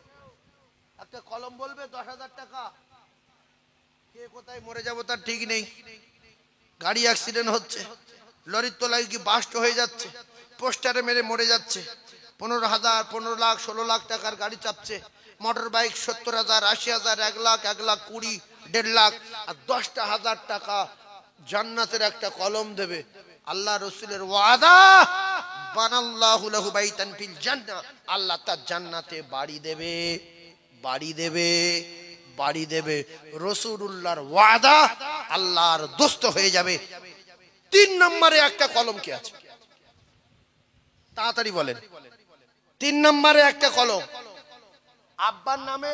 একটা কলম বলবে 10,000 টাকা? কে কোথায় মরে যাব তার ঠিক নেই। গাড়ি অ্যাক্সিডেন্ট হচ্ছে, লরির তলায় কি বাস্ট হয়ে যাচ্ছে, পোস্টারে মেরে মরে যাচ্ছে, 15,000, 15 লাখ, 16 লাখ টাকার গাড়ি চাপছে, মোটর বাইক 70,000, 80,000, 1 লাখ, 1 লাখ 20, 1.5 লাখ, আর 10টা হাজার টাকা জান্নাতের একটা কলম দেবে। আল্লাহ রসুলের ওয়াদা, বানাল্লাহু লাহু বাইতান ফিল জান্নাহ, আল্লাহ তার জান্নাতে বাড়ি দেবে, বাড়ি দেবে, বাড়ি দেবে। রাসূলুল্লাহর ওয়াদা আল্লাহর দোস্ত হয়ে যাবে। 3 নম্বরে একটা কলম কি আছে? তাড়াতাড়ি বলেন। 3 নম্বরে একটা কলম আব্বার নামে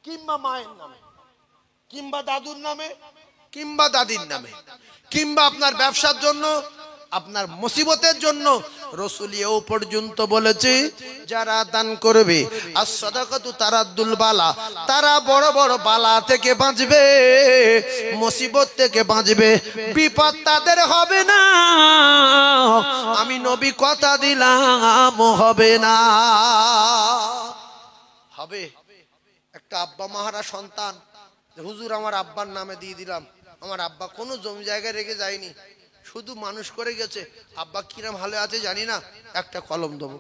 কিংবা মায়ের নামে কিংবা দাদুর নামে কিংবা দাদির নামে কিংবা আপনার ব্যবসার জন্য, আপনার মুসিবতের জন্য। রাসূল এও পর্যন্ত বলেছে যারা দান করবে as-সাদাকাতু তারাদ্দুল বালা, তারা বড় বড় বালা থেকে বাঁচবে, মুসিবত থেকে বাঁচবে, বিপদ তাদের হবে না। আমি নবী কথা দিলাম হবে না। হবে। একটা আব্বা মাহারা সন্তান, হুজুর আমার আব্বার নামে দিয়ে দিলাম, আমার আব্বা কোনো জমি জায়গায় রেখে যায়নি, শুধু মানুষ করে গেছে, আব্বা কিরম ভালো আছে জানি না, একটা কলম দেবো।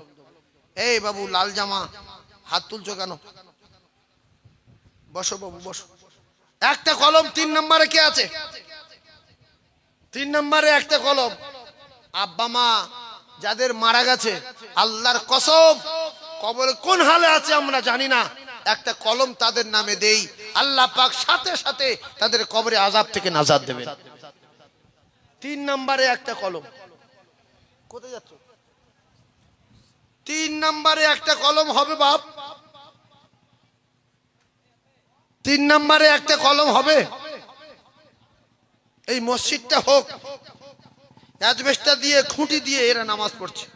এই বাবু লাল জামা, হাত তুলছো কেন? বসো বাবু বসো। একটা কলম 3 নম্বরে কে আছে? 3 নম্বরে একটা কলম আব্বা মা যাদের মারা গেছে, আল্লাহর কসম কবরে কোন হালে আছে আমরা জানি না, একটা কলম তাদের নামে দেই, আল্লাহ পাক সাথে সাথে তাদের কবরে আযাব থেকে নাজাত দেবেন। 3 নম্বরে একটা কলম। কোথায় যাচ্ছ? 3 নম্বরে একটা কলম হবে বাপ। 3 নম্বরে একটা কলম হবে। এই মসজিদটা হোক, অ্যাজবেস্টার দিয়ে খুঁটি দিয়ে এরা নামাজ পড়ছে,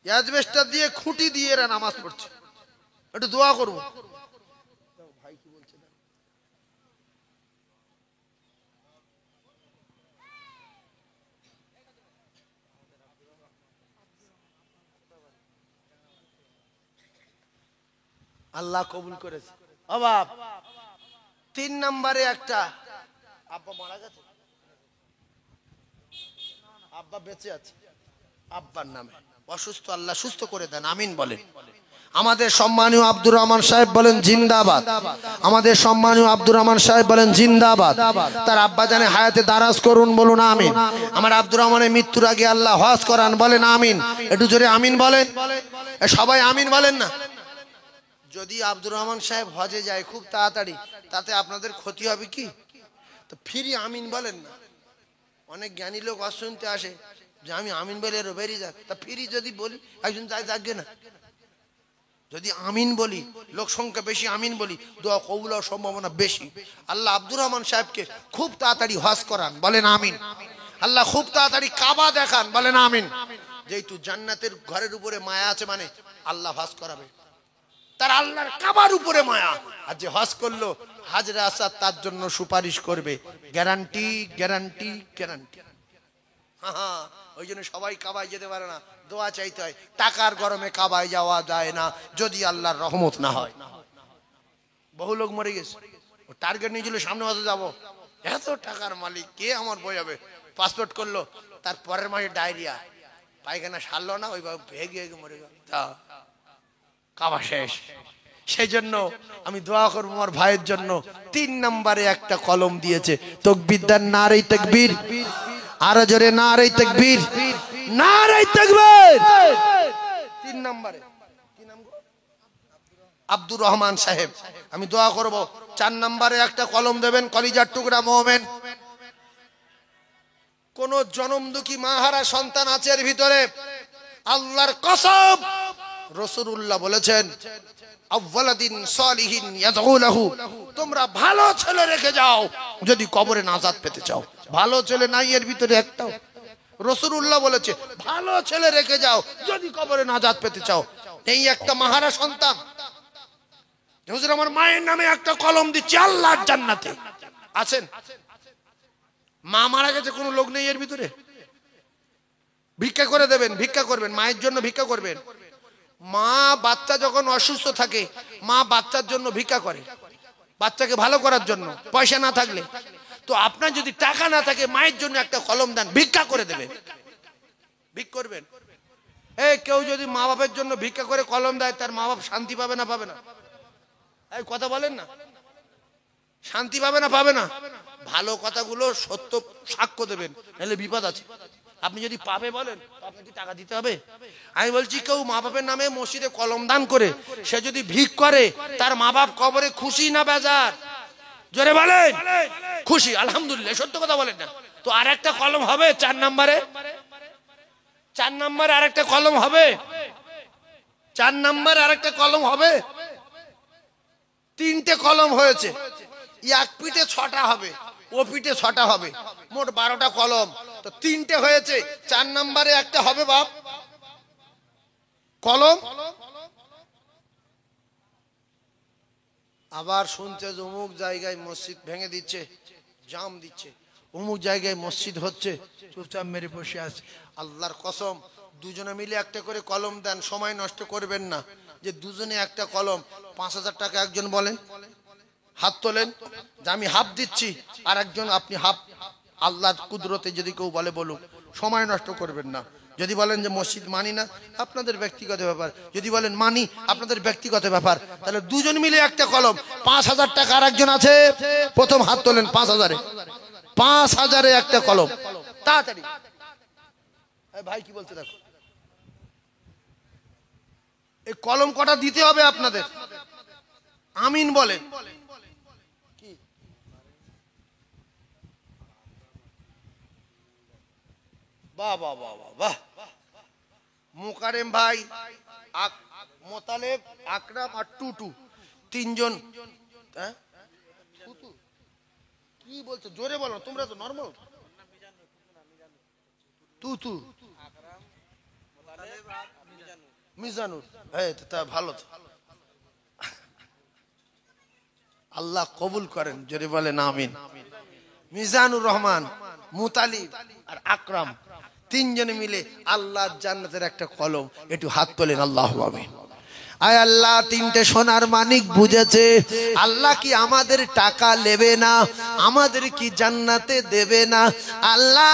অ্যাজবেস্টার দিয়ে খুঁটি দিয়ে এরা নামাজ পড়ছে। একটু দোয়া করবো। ভাই কি বলছে? আল্লাহ কবুল করেছে। অবাব 3 নম্বরে একটা আব্বা মারা গেছে, আব্বা বেঁচে আছে, আব্বার নামে অসুস্থ, আল্লাহ সুস্থ করে দেন, আমিন বলেন। আমাদের সম্মানীয় আব্দুর রহমান সাহেব বলেন জিন্দাবাদ। আমাদের সম্মানীয় আব্দুর রহমান সাহেব বলেন জিন্দাবাদ। তার আব্বা জানে হায়াতে দারাজ করুন, বলুন আমিন। আমার আব্দুর রহমানের মৃত্যুর আগে আল্লাহ হজ করান, বলেন আমিন। একটু জোরে আমিন বলেন, সবাই আমিন বলেন না। যদি আব্দুর রহমান সাহেব হজে যায় খুব তাড়াতাড়ি, তাতে আপনাদের ক্ষতি হবে কি? তো ফিরি আমিন বলেন না। অনেক জ্ঞানী লোক শুনতে আসে যে আমি আমিন বলে এর বেরিয়ে যাক, তা ফিরি যদি বলি একজন যাই যাকবে না। যদি আমিন বলি, লোক সংখ্যা বেশি, আমিন বলি, দোয়া কবুল হওয়ার সম্ভাবনা বেশি। আল্লাহ আব্দুর রহমান সাহেবকে খুব তাড়াতাড়ি হজ করান, বলেন আমিন। আল্লাহ খুব তাড়াতাড়ি কাবা দেখান, বলেন আমিন। যেহেতু জান্নাতের ঘরের উপরে মায়া আছে, মানে আল্লাহ হজ করাবে, তার আল্লাহর কাবার উপরে মায়া। আর যে হজ করলো হাজরে আসাদ তার জন্য সুপারিশ করবে, গ্যারান্টি গ্যারান্টি গ্যারান্টি। হ্যাঁ, ওই জন্য সবাই কাবায় যেতে পারে না, দোয়া চাইতে হয়। টাকার গরমে কাবায় যাওয়া যায় না যদি আল্লাহর রহমত না হয়। বহু লোক মরে গেছে, ও টার্গেট নিয়েছিল সামনে মাসে যাবো, এত টাকার মালিক কে আমার বয়াবে, পাসপোর্ট করলো, তার পরের মাসে ডায়রিয়া, পায়খানা সারলো না, ওইভাবে ভেগে মরে গেল, কাবা শেষ। সেই জন্য আমি দোয়া করবো আমার ভাইয়ের জন্য। 3 নম্বরে একটা কলম দিয়েছে, তাকবীর দেন, নারে তাকবীর, আরো জোরে নারে তাকবীর, নারে তাকবীর। 3 নম্বরে কি নাম গো? আব্দুর রহমান সাহেব। আমি দোয়া করব 4 নম্বরে একটা কলম দেবেন, কলিজার টুকরা মোমেন। কোন জনমদুখী মাহারা সন্তান আছে এর ভিতরে, আল্লাহর কসম রাসূলুল্লাহ বলেছেন আওয়ালাদিন সালিহিন ইয়াদউ লাহু, তোমরা ভালো ছেলে রেখে যাও যদি কবরে নাজাত পেতে চাও। ভালো ছেলে নাই এর ভিতরে একটাও। রাসূলুল্লাহ বলেছে ভালো ছেলে রেখে যাও যদি কবরে নাজাত পেতে চাও। এই একটা মাহারা সন্তান, হুজুর আমার মায়ের নামে একটা কলম দিচ্ছি আল্লাহর জান্নাতে। আছেন? মা মারা গেছে, কোনো লোক নেই এর ভিতরে? ভিক্ষা করে দেবেন, ভিক্ষা করবেন, মায়ের জন্য ভিক্ষা করবেন। মা বাচ্চা যখন অসুস্থ থাকে, মা বাচ্চার জন্য ভিক্ষা করে, বাচ্চাকে ভালো করার জন্য, পয়সা না থাকলে। তো আপনার যদি টাকা না থাকে, মায়ের জন্য একটা কলম দেন, ভিক্ষা করে দেবেন, ভিক্ষা করবেন। এই কেউ যদি মা বাপের জন্য ভিক্ষা করে কলম দেয়, তার মা বাপ শান্তি পাবে না পাবে না? এই কথা বলেন না, শান্তি পাবে না পাবে না? ভালো কথাগুলো সত্য সাক্ষ্য দেবেন, নাহলে বিপদ আছে। আপনি যদি পাবে বলেন আপনাকে টাকা দিতে হবে? আমি বলছি কেউ মা বাপের নামে মসজিদে কলম দান করে সে যদি ভিক করে তার মা বাপ কবরে খুশি না বেজার? জোরে বলেন। খুশি, আলহামদুলিল্লাহ। সত্য কথা বলেন না তো? আর একটা কলম হবে 4 নম্বরে, 4 নম্বরে আর একটা কলম হবে, 4 নম্বরে আর একটা কলম হবে। 3টে কলম হয়েছে, এক পিঠে 6টা হবে, ও পিঠে 6টা হবে, মোট 12টা কলম। তো 3টে হয়েছে, 4 নম্বরে একটা হবে বাপ কলম। আবার শুনছে যে অমুক জায়গায় মসজিদ ভেঙে দিচ্ছে, জাম দিচ্ছে, অমুক জায়গায় মসজিদ হচ্ছে, চুপচাপ মেরে বসে আছে। আল্লাহর কসম, দুজনে মিলে একটা করে কলম দেন, সময় নষ্ট করবেন না। যে দুজনে একটা কলম 5,000 টাকা একজন বলেন, হাত তোলেন যে আমি হাফ দিচ্ছি, আর একজন আপনি হাফ। আল্লাহর কুদরতে যদি কেউ বলে বলুক, সময় নষ্ট করবেন না। যদি বলেন যে মসজিদ মানি না, আপনাদের ব্যক্তিগত ব্যাপার। যদি বলেন মানি, আপনাদের ব্যক্তিগত ব্যাপার। তাহলে দুজন মিলে একটা কলম 5,000 টাকা। আর একজন আছে, প্রথম হাত তোলেন 5,000-এ, 5,000-এ একটা কলম। তাড়াতাড়ি ভাই কি বলতে দেখো। এই কলম কটা দিতে হবে আপনাদের? আমিন বলেন। কি বাহ বাহ বাহ বাহ। মুকারেম ভাই, মোতালেব, আকরাম আর টুটু, 3 জন। হ্যাঁ কি বলছো? জোরে বলো, তোমরা তো নরমাল। টুটু, মিজানুর, হ্যাঁ তা ভালো তো। আল্লাহ কবুল করেন, জোরে বলেন আমিন। মিজানুর রহমান, মুতালিব আর আকরাম, 3 জনে মিলে আল্লাহর জান্নাতের একটা কলম। একটু হাত তোলেন, আল্লাহু আমিন। আয় আল্লাহ, 3টে সোনার মানিক বুঝেছে। আল্লাহ কি আমাদের টাকা নেবে না? আমাদের কি জান্নাতে দেবে না? আল্লাহ,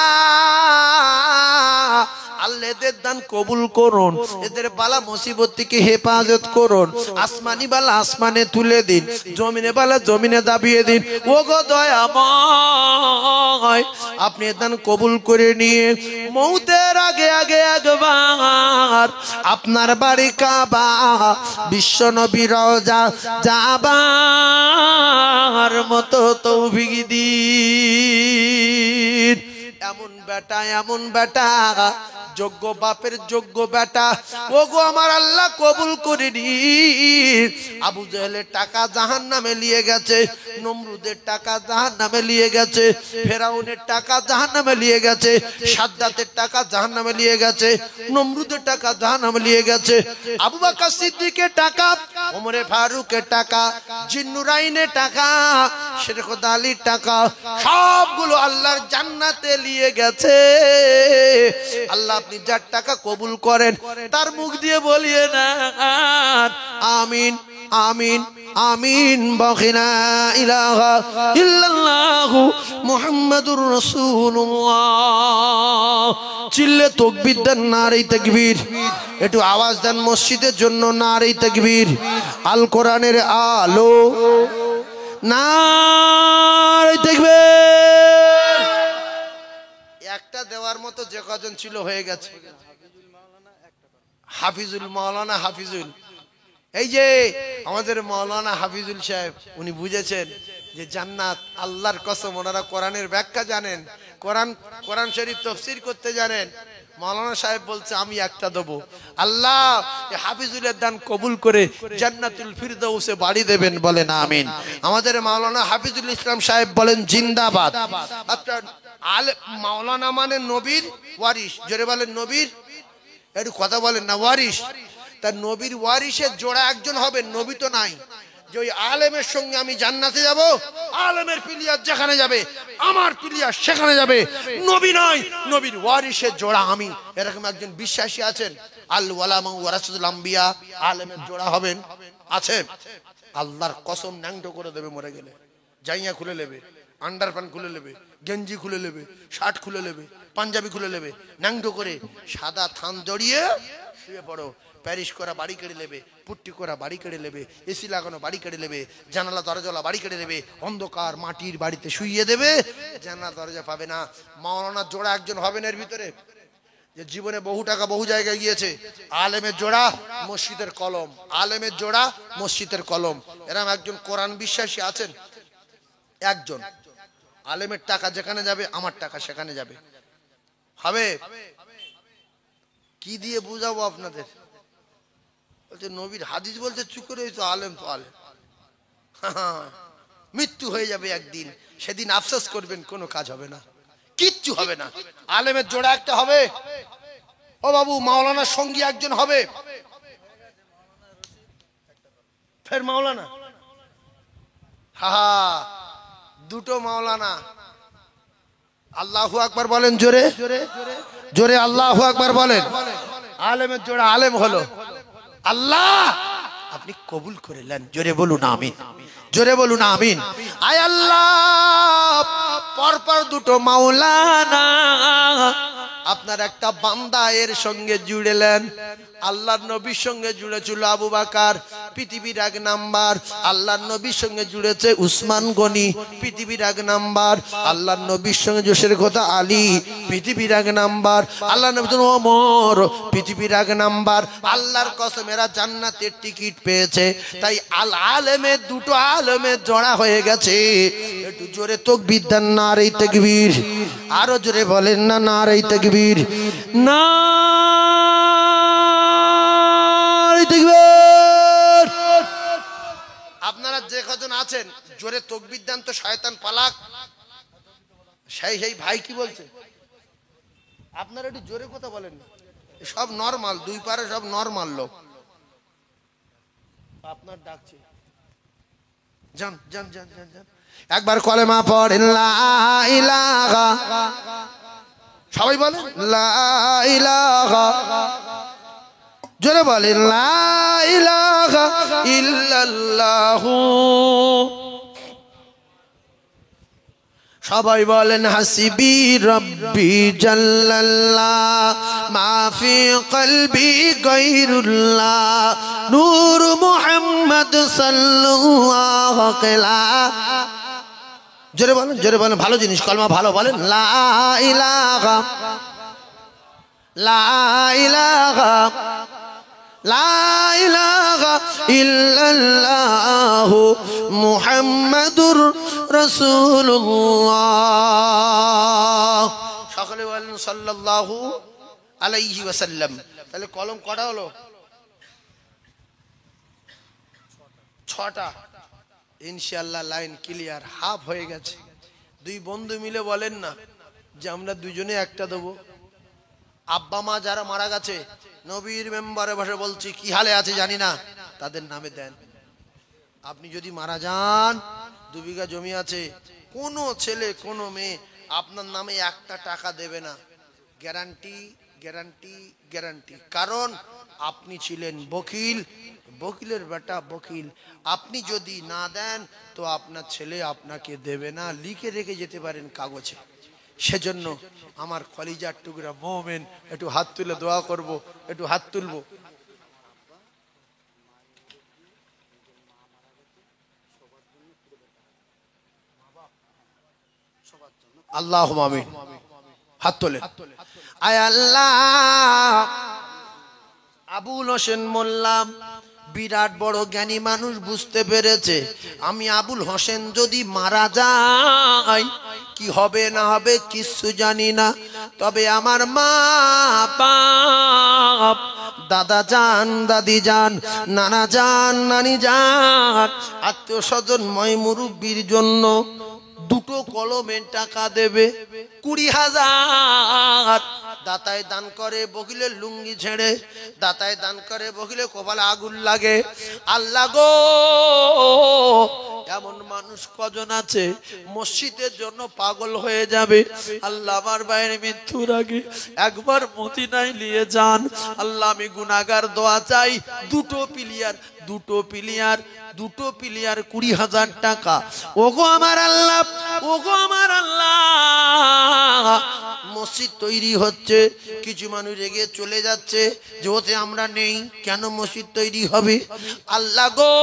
আল্লাহ এদের দান কবুল করুন, এদের বালা মুসিবত থেকে হেফাজত করুন। আসমানি বালা আসমানে তুলে দিন, জমিনে বালা জমিনে দাবিয়ে দিন। ও গো দয়াময়, আপনি এর দান কবুল করে নিয়ে মৌতের আগে আগে একবার আপনার বাড়ি কাবা, বিশ্ব নবী রওজা যাবার মতো তৌফিক দিন। এমন বেটা, এমন বেটা, যোগ্য বাপের যোগ্য বেটা। ওগো আমার আল্লাহ কবুল করে নিন। আবু জেহেলের টাকা জাহান্নামে নিয়ে গেছে, নমরুদের টাকা জাহান্নামে নিয়ে গেছে, ফেরাউনের টাকা জাহান্নামে নিয়ে গেছে, সাদ্দাতের টাকা জাহান্নামে নিয়ে গেছে, নমরুদের টাকা জাহান্নামে নিয়ে গেছে, আবু বকর সিদ্দিকের টাকা, ওমরে ফারুকের টাকা, জিন্নুরাইনের টাকা, শেখ আলীর টাকা, সবগুলো আল্লাহর জান্নাতে নিয়ে গেছে। আল্লাহ আপনি যার টাকা কবুল করেন তার মুখ দিয়ে বলিয়ে না আমিন আমিন আমিন। বাকিনা ইলাহা ইল্লাল্লাহু মুহাম্মাদুর রাসূলুল্লাহ। চিল্লে তাকবীর দেন, নারে তাকবীর। একটু আওয়াজ দেন মসজিদের জন্য, নারে তাকবীর। আল কোরআনের আলো, নারে তাকবীর। একটা দেওয়ার মতো যে কজন ছিল হয়ে গেছে। হাফিজুল, মাওলানা হাফিজুল, এই যে আমাদের মাওলানা হাফিজুল সাহেব, উনি বুঝেছেন যে জান্নাত আল্লাহর কসম। ওনারা কোরআনের ব্যাখ্যা জানেন, কোরআন শরীফ তাফসীর করতে জানেন। মাওলানা সাহেব বলছে আমি একটা দেবো। আল্লাহ হাফিজুলের দান কবুল করে জান্নাতুল ফিরদাউসে বাড়ি দেবেন, বলেন আমিন। আমাদের মাওলানা হাফিজুল ইসলাম সাহেব বলেন জিন্দাবাদ। আপনার মাওলানা মানে নবীর ওয়ারিস, জোরে বলেন নবীর, একটু কথা বলেন না, ওয়ারিস। তার নবীর ওয়ারিসের জোড়া একজন হবে, নবী তো নাই। যে ওই আলেমের সঙ্গে আমি জান্নাতে যাব, আলেমের প্লেয়ার যেখানে যাবে আমার প্লেয়ার সেখানে যাবে, নবী নয়, নবীর ওয়ারিসের জোড়া আমি। এরকম একজন বিশ্বাসী আছেন? আল ওয়ালামা ওয়ারাসাতুল আম্বিয়া, আলেমের জোড়া হবেন, আছে? আল্লাহর কসম ন্যাংটো করে দেবে মরে গেলে। জাইয়া খুলে নেবে, আন্ডারপ্যান্ট খুলে নেবে, গেঞ্জি খুলে নেবে, শার্ট খুলে নেবে, পাঞ্জাবি খুলে নেবে, ন্যাংটো করে সাদা থান জড়িয়ে শুয়ে পড়ো। প্যারিস করা বাড়ি কেড়ে নেবে, পুট্টি করা বাড়ি কেড়ে নেবে, এসি লাগানো বাড়ি কেড়ে নেবে, জানালা দরজা বাড়ি কেড়ে নেবে, অন্ধকার মাটির বাড়িতে শুইয়ে দেবে, জানালা দরজা পাবে না। মাওলানার জোড়া একজন হবেন এর ভিতরে, যে জীবনে বহু টাকা বহু জায়গায় গিয়েছে। আলেমের জোড়া মসজিদের কলম, আলেমের জোড়া মসজিদের কলম। এরকম একজন কোরআন বিশ্বাসী আছেন? একজন। আলেমের টাকা যেখানে যাবে আমার টাকা সেখানে যাবে। হবে? কি দিয়ে বুঝাবো আপনাদের? বলছে নবীর হাদিস বলছে চুপ করে, তো আলেম তো আলেম। মৃত্যু হয়ে যাবে একদিন, সেদিন আফসোস করবেন, কোনো কাজ হবে না, কিচ্ছু হবে না। আলেমের জোড়া একটা হবে। ও বাবু, মাওলানার সঙ্গী একজন হবে। ফের মাওলানা, হা দুটো মাওলানা। আল্লাহু আকবার বলেন জোরে জোরে, আল্লাহু আকবার বলেন। আলেমের জোড়া আলেম হলো। আল্লাহ আপনি কবুল করে নেন, জোরে বলুন আমিন, জোরে বলুন আমিন। আয় আল্লাহ, পরপর দুটো মাওলানা আপনার একটা বান্দা এর সঙ্গে জুড়েলেন। আল্লাহর নবীর সঙ্গে জুড়েছিল আবু বকর, পৃথিবীর 1 নাম্বার। আল্লাহর নবীর সঙ্গে জুড়েছে উসমান গনি, পৃথিবীর 1 নাম্বার। আল্লাহর নবীর সঙ্গে জোশের কথা আলী, পৃথিবীর 1 নাম্বার। আল্লাহর নবী ওমর, পৃথিবীর 1 নাম্বার। আল্লাহর কসম এরা জান্নাতের টিকিট পেয়েছে। তাই আলেমের দুটো আলেমের জোড়া হয়ে গেছে। একটু জোরে তাকবীর দেন, নারে তাকবীর। আরো জোরে বলেন না, নারে তাকবীর, নারে তাকবীর। আপনারা যে কজন আছেন জোরে তাকবীর দেন তো, শয়তান পালাক। সেই ভাই কি বলছে? আপনারা একটু জোরে কথা বলেন। সব নরমাল, দুই পারে সব নরমাল লোক। আপনার ডাকছে, যান যান যান যান যান। একবার কলেমা পড়েন, লা ইলাহা, সবাই বলেন লা ইলাহা, জোরে বলেন লা ইলাহা ইল্লাল্লাহু। সবাই বলেন হাসিবি রব্বি জাল্লাল্লাহ, মা ফি কলবি গায়রুল্লাহ, নূর মুহাম্মদ সাল্লাল্লাহু আলাইহি। জোরে বলেন, জোরে বলেন, ভালো জিনিস, কলমা ভালো বলেন। লা ইলাহা, লা ইলাহা, লা ইলাহা ইল্লাল্লাহু মুহাম্মাদুর রাসূলুল্লাহ। সকলে বলেন সাল্লাল্লাহু আলাইহি ওয়াসাল্লাম। তাহলে কলম কটা হলো? 6টা। ইনশাআল্লাহ লাইন ক্লিয়ার, হাফ হয়ে গেছে। দুই বন্ধু মিলে বলেন না যে আমরা দুজনে একটা দেবো। আব্বা মা যারা মারা গেছে, নবীর মেম্বারে বসে বলছি কি হালে আছে জানি না, তাদের নামে দেন। আপনি যদি মারা যান, 2 বিঘা জমি আছে, কোনো ছেলে কোনো মেয়ে আপনার নামে 1টা টাকা দেবে না। Guarantee guarantee guarantee. কারণ আপনি ছিলেন বকিল, বকিলের বেটা বকিল। আপনি যদি না দেন তো আপনার ছেলে আপনাকে দেবে না, লিখে রেখে যেতে পারেন কাগজে। সেজন্য আমার কলিজার টুকরা মুমিন, একটু হাত তুলে দোয়া করব, একটু হাত তুলবো। আল্লাহুম্মা আমিন। হাত তোলে। আয় আল্লাহ, আবুল হোসেন মোল্লা বিরাট বড় জ্ঞানী মানুষ, বুঝতে পেরেছে আমি আবুল হোসেন যদি মারা যাই কি হবে না হবে কিচ্ছু জানি না। তবে আমার মা বাপ, দাদা যান, দাদি যান, নানা যান, নানি যান, আত্মীয় স্বজন ময় মুরব্বির জন্য 2টো কলমের টাকা দেবে 20,000। দাতায় দান করে বকিলের লুঙ্গি ছেড়ে, দাতায় দান করে বকিলে কপালে আগুন লাগে। আল্লাহ গো, এমন মানুষ কজন আছে মসজিদের জন্য পাগল হয়ে যাবে। আল্লাহ আমার বাইরে মৃত্যুর আগে একবার মদিনায় নিয়ে যান। আল্লাহ আমি গুনাহগার, দোয়া চাই। 2টো পিলিয়ার 20,000 টাকা। ওগো আমার আল্লাহ, ওগো আমার আল্লাহ, মসজিদ তৈরি হচ্ছে, কিছু মানুষ রেগে চলে যাচ্ছে যে ওতে আমরা নেই, কেন মসজিদ তৈরি হবে? আল্লাহ গো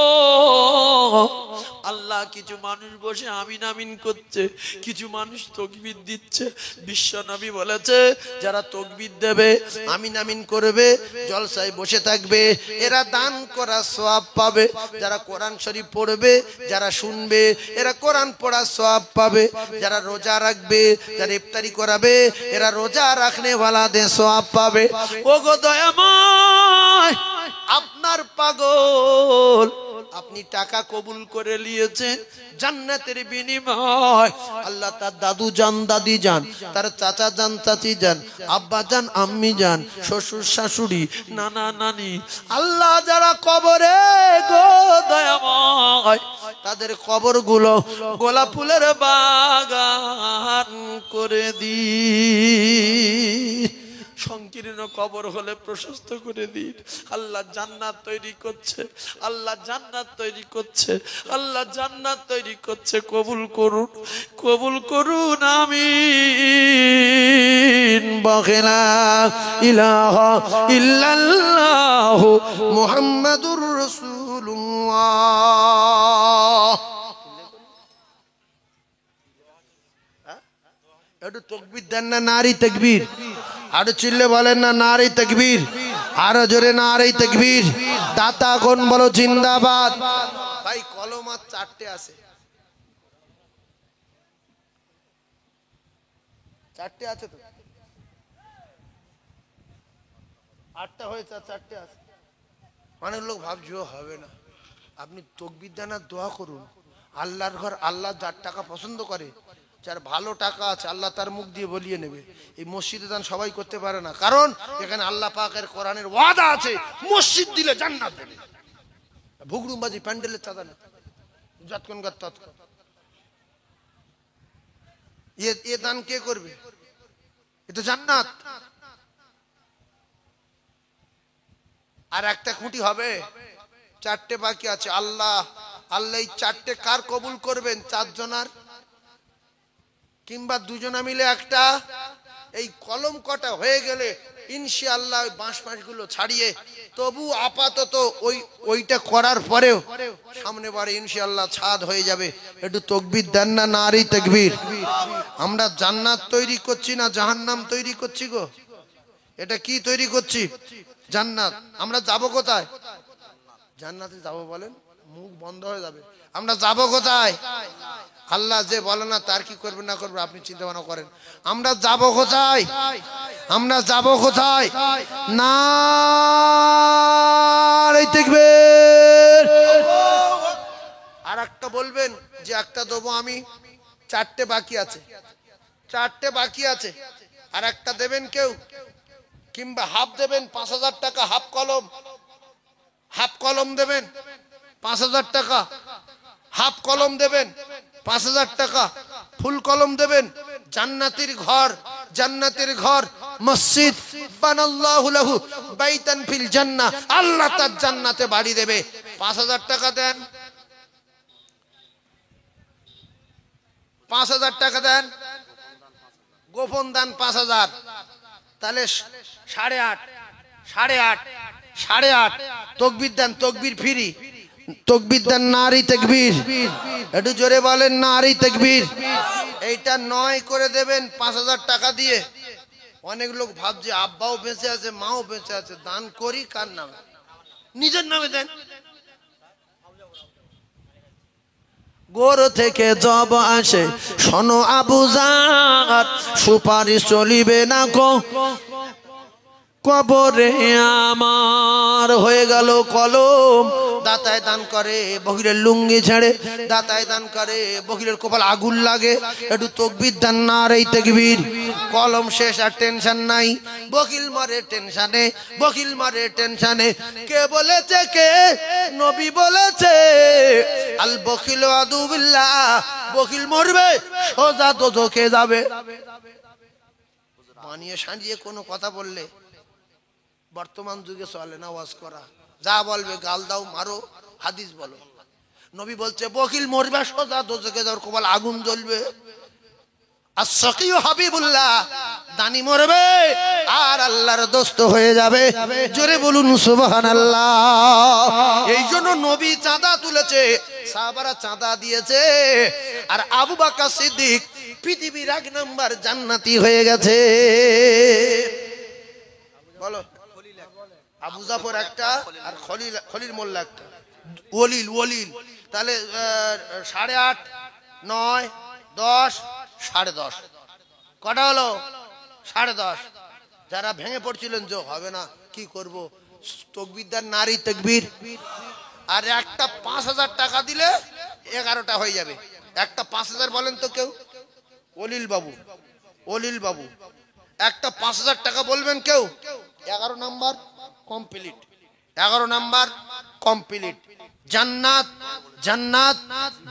আল্লাহ, কিছু মানুষ বসে আমিন আমিন করছে, কিছু মানুষ তাকবীর দিচ্ছে। বিশ্ব নবী বলেছে যারা তাকবীর দেবে, আমিন আমিন করবে, জলসায় বসে থাকবে, এরা দান করা সওয়াব পাবে। যারা কোরআন শরীফ পড়বে, যারা শুনবে, এরা কোরআন পড়ার সওয়াব পাবে। যারা রোজা রাখবে, যারা ইফতারি করাবে, এরা রোজা রাখনে ওয়ালাদের সওয়াব পাবে। ওগো দয়াময়, আপনার পাগল, আপনি টাকা কবুল করে নিয়েছেন জান্নাতের বিনিময়। আল্লাহ তার দাদু জান, দাদি জান, তার চাচা জান, চাচি জান, আব্বা জান, আম্মি জান, শ্বশুর শাশুড়ি, নানা নানি, আল্লাহ যারা কবরে গো দয়াময়, তাদের কবরগুলো গোলাপ ফুলের বাগান করে দি। সংকীর্ণ কবর হলে প্রশস্ত করে দিন। আল্লাহ জান্নাত তৈরি করছে, আল্লাহ জান্নাত তৈরি করছে, আল্লাহ জান্নাত তৈরি করছে। কবুল করুন, কবুল করুন, আমিন। বাকিলা ইলাহা ইল্লাল্লাহু মুহাম্মাদুর রাসূলুল্লাহ। একটু তাকবীর দেন না, নারী তাকবীর। আরো চিল্লে বলেন না নারী তাকবীর, আরো জোরে নারী তাকবীর। দাতা কোন বলো জিন্দাবাদ। ভাই কলম আর 4টে আছে, 4টে আছে তো, 8টা হয়েছে, 4টে আছে। অনেক লোক ভাবছে হবে না। আপনি তাকবীর দেন আর দোয়া করুন। আল্লাহর ঘর, আল্লাহ যার টাকা পছন্দ করে, যার ভালো টাকা আছে, আল্লাহ তার মুখ দিয়ে বলিয়ে নেবে। এই মসজিদে দান সবাই করতে পারে না, কারণ এখানে আল্লাহ পাকের কোরআনের ওয়াদা আছে, মসজিদ দিলে জান্নাত দেবে। ভুগরুমবাজি প্যান্ডেলের চাঁদা না, যতক্ষণ গাত ততক্ষণ। এ দান কে করবে? এটা জান্নাত। আর একটা খুঁটি হবে, 4টে বাকি আছে। আল্লাহ আল্লাহ এই 4টে কার কবুল করবেন? 4 জনার কিংবা 2 জনা মিলে একটা। এই কলম কটা হয়ে গেলে ইনশাআল্লাহ ওই বাঁশ গুলো ছাড়িয়ে, তবু আপাতত ওইটা করার পরেও সামনে বারে ইনশাআল্লাহ ছাদ হয়ে যাবে। একটু তাকবীর দেন না নারী তাকবীর। আমরা জান্নাত তৈরি করছি না জাহান্নাম তৈরি করছি গো? এটা কি তৈরি করছি? জান্নাত। আমরা যাব কোথায়? জান্নাতে যাব বলেন, মুখ বন্ধ হয়ে যাবে। আমরা যাব কোথায়? আল্লাহ যে বলে না তার কি করবে না করবে আপনি চিন্তা ভাবনা করেন। আমরা যাব কোথায়? আমরা যাব কোথায়? নারী তাকবীর। আর একটা বলবেন যে একটা দেবো আমি, 4টে বাকি আছে, 4টে বাকি আছে। আর একটা দেবেন কেউ, কিংবা হাফ দেবেন 5000 টাকা, হাফ কলম, হাফ কলম দেবেন 5000 টাকা, হাফ কলম দেবেন 5000 টাকা, ফুল কলম দেবেন। জান্নাতের ঘর, জান্নাতের ঘর মসজিদ, বানাল্লাহু লাহু বাইতান ফিল জান্নাহ, আল্লাহ তার জান্নাতে বাড়ি দেবে। 5000 টাকা দেন, 5000 টাকা দেন, গোপন দান 5000, তাহলে 8.5, 8.5, 8.5। তাকবীর দেন, তাকবীর ফ্রি। তাকবীর দেন নারী তাকবীর। একটু জোরে বলেন নারী তাকবীর। এইটা 9 করে দেবেন 5000 টাকা দিয়ে। অনেক লোক ভাবছে আব্বাও বেঁচে আছে, মাও বেঁচে আছে, দান করি কার নামে? নিজের নামে দেন। গোর থেকে জব আসে শোনো আবু জার, সুপারিশ চলিবে না গো কবরে আমার। হয়ে গেল কলম। দাতায় দান করে বকিলের লুঙ্গি ছেড়ে, দাতায় দান করে বকিলের কপাল আগুন লাগে। একটু তাকবীর দেন নারী তাকবীর। কলম শেষ আর টেনশন নাই, বকিল মরে টেনশনে, বকিল মরে টেনশনে। কে বলেছে? কে? নবী বলেছে আল বকিল আদুবিল্লাহ, বকিল মরবে সোজা দোজখে যাবে। বানিয়ে সাজিয়ে কোনো কথা বললে বর্তমান যুগে চলে না ওয়াজ করা। যা বলবে গাল দাও, মারো, হাদিস বলো। নবী বলছে বকিল মরবে সোজা দোজখে যাওয়ার কপাল আগুন জ্বলবে। আর সকিউ হাবিবুল্লাহ, দানি মরবে আর আল্লাহর দোস্ত হয়ে যাবে। জোরে বলুন সুবহানাল্লাহ। এই জন্য নবী চাঁদা তুলেছে, সাহাবারা চাঁদা দিয়েছে, আর আবু বকর সিদ্দিক পৃথিবীর 1 নাম্বার জান্নাতি হয়ে গেছে। বলো, আবু জাফর একটা আর খলিল মোল্লা একটা, ওলিল। তাহলে 8.5, 9, 10, 10.5, কটা হলো? 10.5। যারা ভেঙে পড়ছিলেন যে হবে না কি করব, তকবীরদার নারী তকবীর, আর একটা 5,000 টাকা দিলে 11টা হয়ে যাবে। একটা 5,000 বলেন তো কেউ? ওলিল বাবু একটা 5,000 টাকা বলবেন কেউ? 11 নাম্বার কমপ্লিট, 11 নাম্বার কমপ্লিট। জান্নাত জান্নাত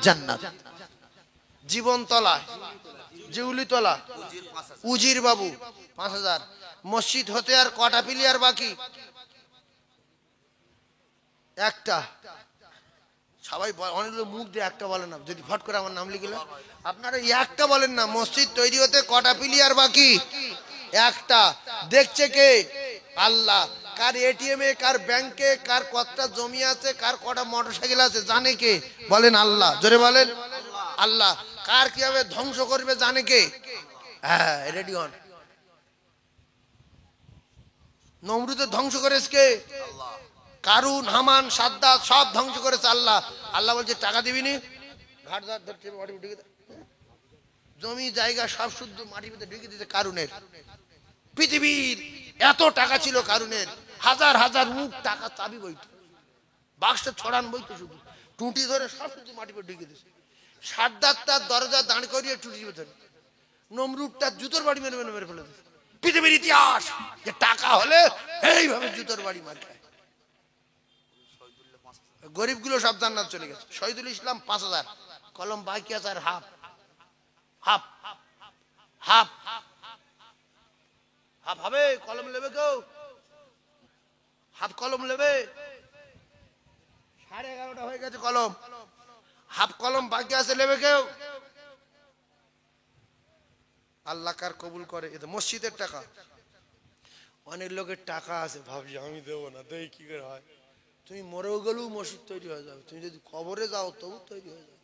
জান্নাত। জীবনতলা, জিউলিতলা, উজির বাবু 5,000। মসজিদ হতে আর কটা পিলিয়ার বাকি? একটা। সবাই অনেক লোক মুখ দিয়ে একটা বলেন না, যদি ফট করে আমার নাম লিখলে আপনারা একটা বলেন না। মসজিদ তৈরি হতে কটা পিলিয়ার বাকি? একটা। দেখছে কে? আল্লাহ। কার এটিএম এ, কার ব্যাংকে, কার কতটা জমি আছে, কার কটা মোটরসাইকেল আছে জানে কে? বলেন আল্লাহ। জোরে বলেন আল্লাহ। কার কিভাবে ধ্বংস করবে জানে কে? হ্যাঁ, রেডি হন। নমরুদের ধ্বংস করেছে কে? কারুন, হামান, সাদ্দাত সব ধ্বংস করেছে আল্লাহ। আল্লাহ বলছে টাকা দিবি নি, ঘাট ধরছে, মাটি ঢুকে জমি জায়গা সব শুদ্ধ মাটির ভিতরে ঢুকে দিয়েছে কারুনের। পৃথিবীর এত টাকা ছিল কারুনের, হাজার হাজার মুখ টাকা চাবি বইতো, বাক্স ছড়ান বইতো, শুধু টুটি ধরে সব শুদ্ধ মাটির ভিতরে ঢুকে দিয়েছে। সাদ্দাত তার দরজা দাঁড় করিয়ে টুটির ভিতরে, নমরুদ তার জুতোর বাড়ি মেরে মেরে মেরে ফেলে দিয়েছে। পৃথিবীর ইতিহাস যে টাকা হলে এইভাবে জুতোর বাড়ি মার খায়। গরিবগুলো সব জান্নাত চলে গেছে। শহীদুল ইসলাম 5,000, কলম বাকি আছে আর হাফ হাফ হাফ হাফ হবে। কলম নেবে কেউ? হাফ কলম নেবে? 11:30 হয়ে গেছে, কলম হাফ কলম বাকি আছে, নেবে কেউ? আল্লাহ কার কবুল করে। এটা মসজিদের টাকা। অনেক লোকের টাকা আছে, ভাবছি আমি দেবো না, দেই কি করে হয়? তুমি মরেও গেলেও মসজিদ তৈরি হয়ে যাবে, তুমি যদি কবরে যাও তবু তৈরি হয়ে যাবে।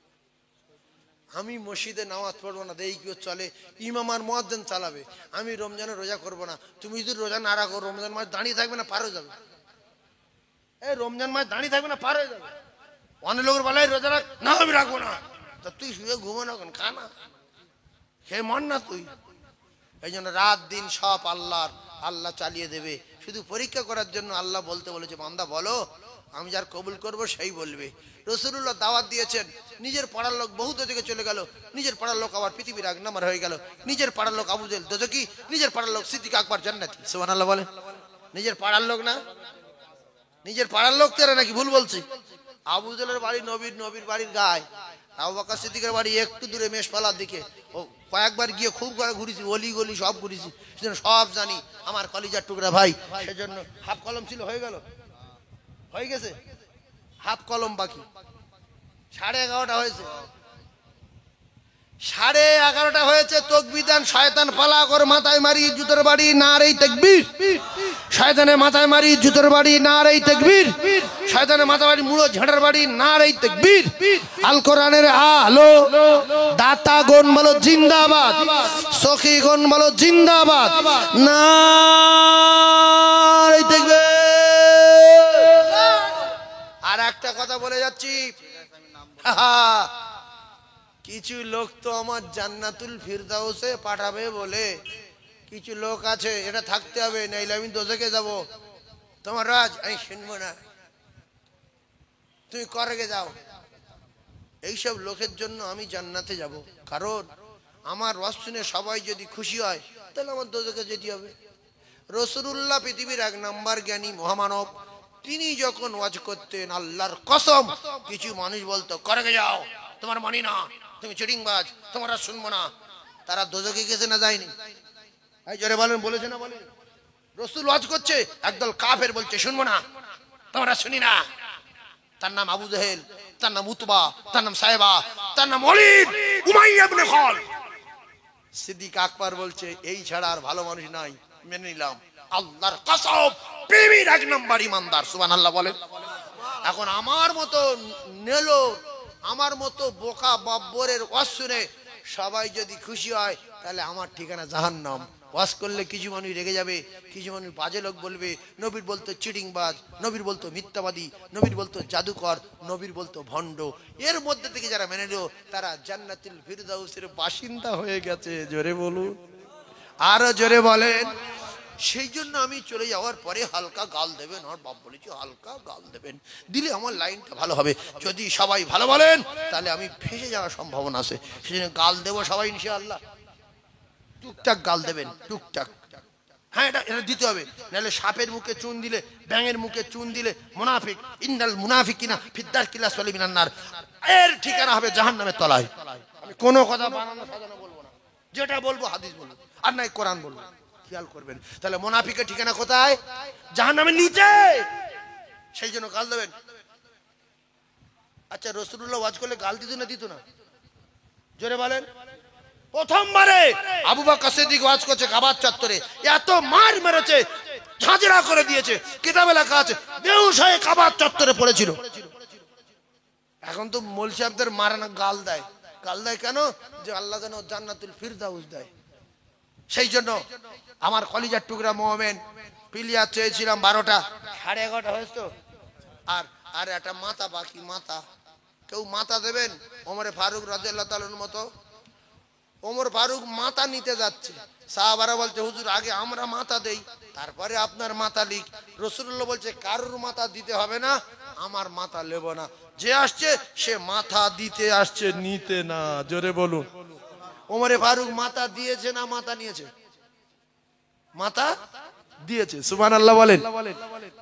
আমি মসজিদে নামাজ পড়বো না, দেই কি চলে? ইমাম আর মুয়াজ্জিন চালাবে। আমি রমজানে রোজা করবো না, তুমি যদি রোজা না রাখো রমজান মাস দাঁড়িয়ে থাকবে না, পার হয়ে যাবে। এই রমজান মাস দাঁড়িয়ে থাকবে না, পার হয়ে যাবে। অনেক লোকের বলে রোজা রাখ, না আমি রাখবো না। তা তুই শুয়ে ঘুমো না, কেন খানা খেয়ে মন না তুই? এই জন্য রাত দিন সব আল্লাহর, আল্লাহ চালিয়ে দেবে। শুধু পরীক্ষা করার জন্য আল্লাহ বলতে বলেছে, বান্দা বলো, আমি যার কবুল করব সেই বলবে। রাসূলুল্লাহ দাওয়াত দিয়েছেন, নিজের পাড়ার লোক বহুত দিকে চলে গেল, নিজের পাড়ার লোক আবার পৃথিবীর 1 নাম্বার হয়ে গেল। নিজের পাড়ার লোক আবু জেহেল দোজখী, নিজের পাড়ার লোক সিদ্দিক আকবর জান্নাতি। সুবহানাল্লাহ বলে। নিজের পাড়ার লোক না, নিজের পাড়ার লোক তারা নাকি ভুল বলছে। আবু জেহেলের বাড়ি নবীর বাড়ির গায়ে, আবু বকর সিদ্দিকের বাড়ি একটু দূরে মেষপালার দিকে। ও কয়েকবার গিয়ে খুব ঘুরেছি, অলি গলি সব ঘুরেছি, সেজন্য সব জানি। আমার কলিজার টুকরা ভাই, সেজন্য হাফ কলম ছিল, হয়ে গেল, হয়ে গেছে, হাফ কলম বাকি। 11:30 হয়েছে, 11:30 হয়েছে। তকবীর, শয়তান পালা কর, মাথায় মারি জুতোর বাড়ি, নারে তাকবীর। শয়তানের মাথায় মারি জুতোর বাড়ি, নারে তাকবীর। শয়তানের মাথায় মারি মুড়ো ঝাড়ার বাড়ি, নারে তাকবীর। আল কোরআনের আলো, দাতাগণ বলো জিন্দাবাদ, সখীগণ বলো জিন্দাবাদ, নারে তাকবীর। আর একটা কথা বলে যাচ্ছি, কিছু লোক তো আমার জান্নাতুল ফিরদাউসে পাঠাবে বলে, কিছু লোক আছে এটা থাকতে হবে, নাইলে আমি দোজখে যাব। তোমার রাজ আমি শুনবো না, তুমি করগে যাও। এইসব লোকের জন্য আমি জান্নাতে যাব, কারণ আমার ওয়াজ শুনে সবাই যদি খুশি হয় তাহলে আমার দোজখে যেতে হবে। রাসূলুল্লাহ পৃথিবীর 1 নাম্বার জ্ঞানী মহামানব, তিনি যখন ওয়াজ করতেন, আল্লাহর কসম, কিছু মানুষ বলতো করগে যাও, তোমার মানি না, তুমি চিটিংবাজ, তোমরা শুনবো না। তারা দোজখে গেছে না যায়নি? এই জোরে বলেন, বলেছে না বলেন? রাসূল ওয়াজ করছে, একদল কাফের বলছে শুনবো না, তোমরা শুনি না। তার নাম আবু জেহেল, তার নাম উতবা, তার নাম সাইবা, তার নাম ওয়ালিদ উমাইয়া ইবনে খালদ। সিদ্দিক আকবর বলছে এই ছাড়া আর ভালো মানুষ নাই, মেনে নিলাম। আল্লাহর কসম পৃথিবীর 1 নম্বর ইমানদার, সুবহানাল্লাহ বলেন। এখন আমার মতো নেলো, আমার মতো বোকা বাব্বরের ওয়াজ শুনে সবাই যদি খুশি হয়, তাহলে আমার ঠিকানা জাহান্নাম। ওয়াজ করলে কিছু মানুষ রেগে যাবে, কিছু মানুষ বাজে লোক বলবে, নবীর বলতো চিটিংবাজ, নবীর বলতো মিথ্যাবাদী, নবীর বলতো জাদুকর, নবীর বলতো ভণ্ড। এর মধ্যে থেকে যারা মেনে নিল তারা জান্নাতুল ফিরদাউসের বাসিন্দা হয়ে গেছে। জোরে বলুন, আরো জোরে বলেন। সেই জন্য আমি চলে যাওয়ার পরে হালকা গাল দেবেন, আমার বাপ বলেছি হালকা গাল দেবেন, দিলে আমার লাইনটা ভালো হবে। যদি সবাই ভালো বলেন তাহলে আমি ফেসে যাওয়ার সম্ভাবনা আছে, সেই জন্য গাল দেবো সবাই ইনশাআল্লাহ। টুকটাক গাল দেবেন, টুকটাক। হ্যাঁ, এটা দিতে হবে, নাহলে সাপের মুখে চুন দিলে, ব্যাঙের মুখে চুন দিলে মুনাফিক, ইন্নাল মুনাফিকিনা ফিদ্দারকিল আসফালি মিনান নার, এর ঠিকানা হবে জাহান্নামের তলায়। আমি কোনো কথা বানানো সাজানো বলবো না, যেটা বলবো হাদিস বলবো, আর নাই কোরআন বলবো। খেয়াল করবেন, তাহলে মুনাফিকের ঠিকানা কোথায়? জাহান্নামের নিচে। সেই জন্য গাল দেবেন। আচ্ছা, রাসূলুল্লাহ ওয়াজ করলে গাল দিত না, দিত না? জোরে বলেন। প্রথমবারে আবু বকর সিদ্দিক ওয়াজ করছে কাবার চত্বরে, এত মার মেরেছে, ঝাঁঝরা করে দিয়েছে, কিতাবে লেখা আছে বেহুশ হয়ে কাবার চত্বরে পড়েছিল। এখন তো মৌলভী সাহেবদের মারে না, গাল দেয়। গাল দেয় কেন? যে আল্লাহ যেন জান্নাতুল ফিরদাউস দেয়। সেই জন্য আমার কলিজার টুকরা মোমেন পিলিয়ার চেয়েছিলাম 12টা, 11:30 হয়েছে তো, আর একটা মাথা বাকি। মাথা কেউ মাথা দেবেন? ওমরে ফারুক রাদিয়াল্লাহু তাআলার মতো। ওমর ফারুক মাথা নিতে যাচ্ছে, সাহাবারা বলছে হুজুর আগে আমরা মাথা দেই, তারপরে আপনার মাথা লিখ। রাসূলুল্লাহ বলছে কারোর মাথা দিতে হবে না, আমার মাথা নেব না। যে আসছে সে মাথা দিতে আসছে, নিতে না। জোরে বলুন। ওমরে ফারুক মাথা দিয়েছে না মাথা নিয়েছে? মাথা দিয়েছে, সুবহানাল্লাহ বলেন।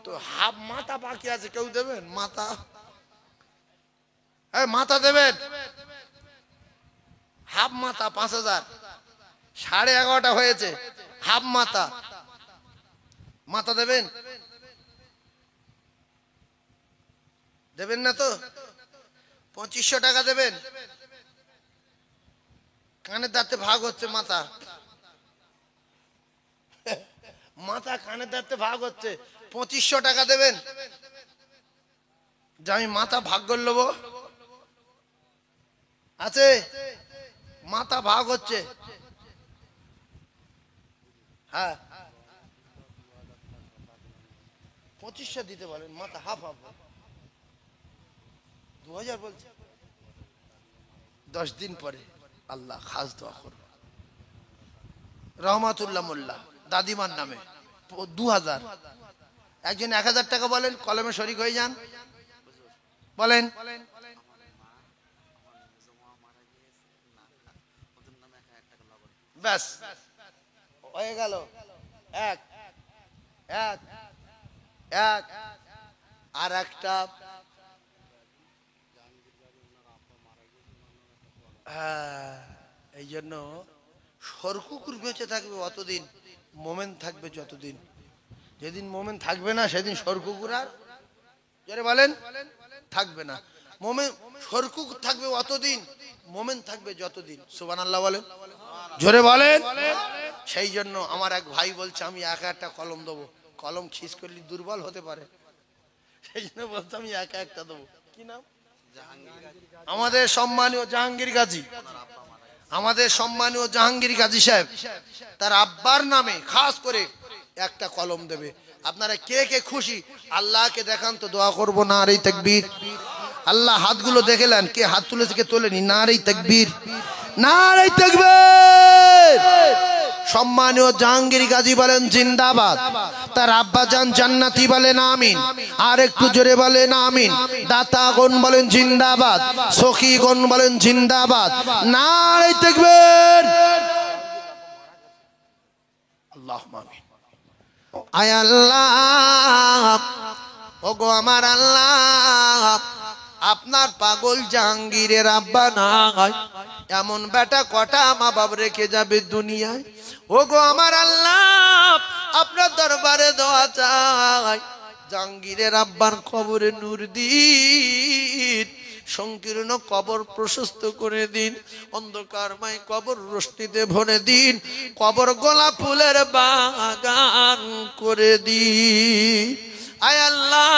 তো হাফ মাথা বাকি আছে, কেউ দেবেন মাথা? হ্যাঁ, মাথা দেবেন। হাফ মাথা 5000, 11:30 হয়েছে, হাফ মাথা। মাথা দেবেন? দেবেন না তো? 2500 টাকা দেবেন। কানের দাঁতে ভাগ হচ্ছে মাথা, মাথা কানের দাঁতে ভাগ হচ্ছে, 2500 টাকা দেবেন যে আমি মাথা ভাগ করে নেবো? আছে? মাথা ভাগ হচ্ছে। হ্যাঁ, 2500 দিতে বলেন, মাথা হাফ হাফ। 2000 বলছে। 10 দিন পরে আল্লাহ খাস দোয়া করব, রহমাতুল্লাহ মোল্লা দাদিমার নামে 2000। একজন 1000 টাকা বলেন, কলমে শরীক হয়ে যান। বলেন। ব্যাস হয়ে গেল। এক এক এক আর একটা। হ্যাঁ, এই জন্য সরকুকুর বেঁচে থাকবে অতদিন, মোমেন থাকবে যতদিন। যেদিন মোমেন থাকবে না সেদিন সরকুকুর আর জোরে বলেন থাকবে না। মোমেন সরকুকুর থাকবে অতদিন, মোমেন থাকবে যতদিন। সুবহানাল্লাহ বলেন, জোরে বলেন। সেই জন্য আমার এক ভাই বলছে আমি একা একটা কলম দেবো, কলম খিস করলে দুর্বল হতে পারে, সেই জন্য বলছে আমি একা একটা দেবো। কি নাম? আমাদের সম্মানীয় জাহাঙ্গীর গাজী, আমাদের সম্মানীয় জাহাঙ্গীর গাজী সাহেব তার আব্বার নামে খাস করে একটা কলম দেবে। আপনারা কে কে খুশি আল্লাহকে দেখান তো, দোয়া করবো। নারে তাকবীর। আল্লাহ হাতগুলো দেখেলেন, কে হাত তুলেছে কে তোলেনি? নারে তাকবীর, নারে তাকবীর। সম্মানীয় জাহাঙ্গীর গাজী বলেন জিন্দাবাদ, তার আব্বাজান জান্নাতি বলেন আমিন, আর একটু জোরে বলেন আমিন। দাতাগণ বলেন জিন্দাবাদ, সখীগণ বলেন জিন্দাবাদ, নারে তাকবীর। আল্লাহুম্মা আমিন। আয় আল্লাহ, ওগো আমার আল্লাহ, আপনার পাগল জাহাঙ্গীরের আব্বা নাই, এমন বেটা কটা মা বাপ রেখে যাবে দুনিয়ায়। ওগো আমার আল্লাহ, আপনার দরবারে দোয়া চাই, জাহাঙ্গীরের আব্বার কবরে নূর দিন, সংকীর্ণ কবর প্রশস্ত করে দিন, অন্ধকারময় কবর রোশনিতে ভরে দিন, কবর গোলাপ ফুলের বাগান করে দিন। আয় আল্লাহ,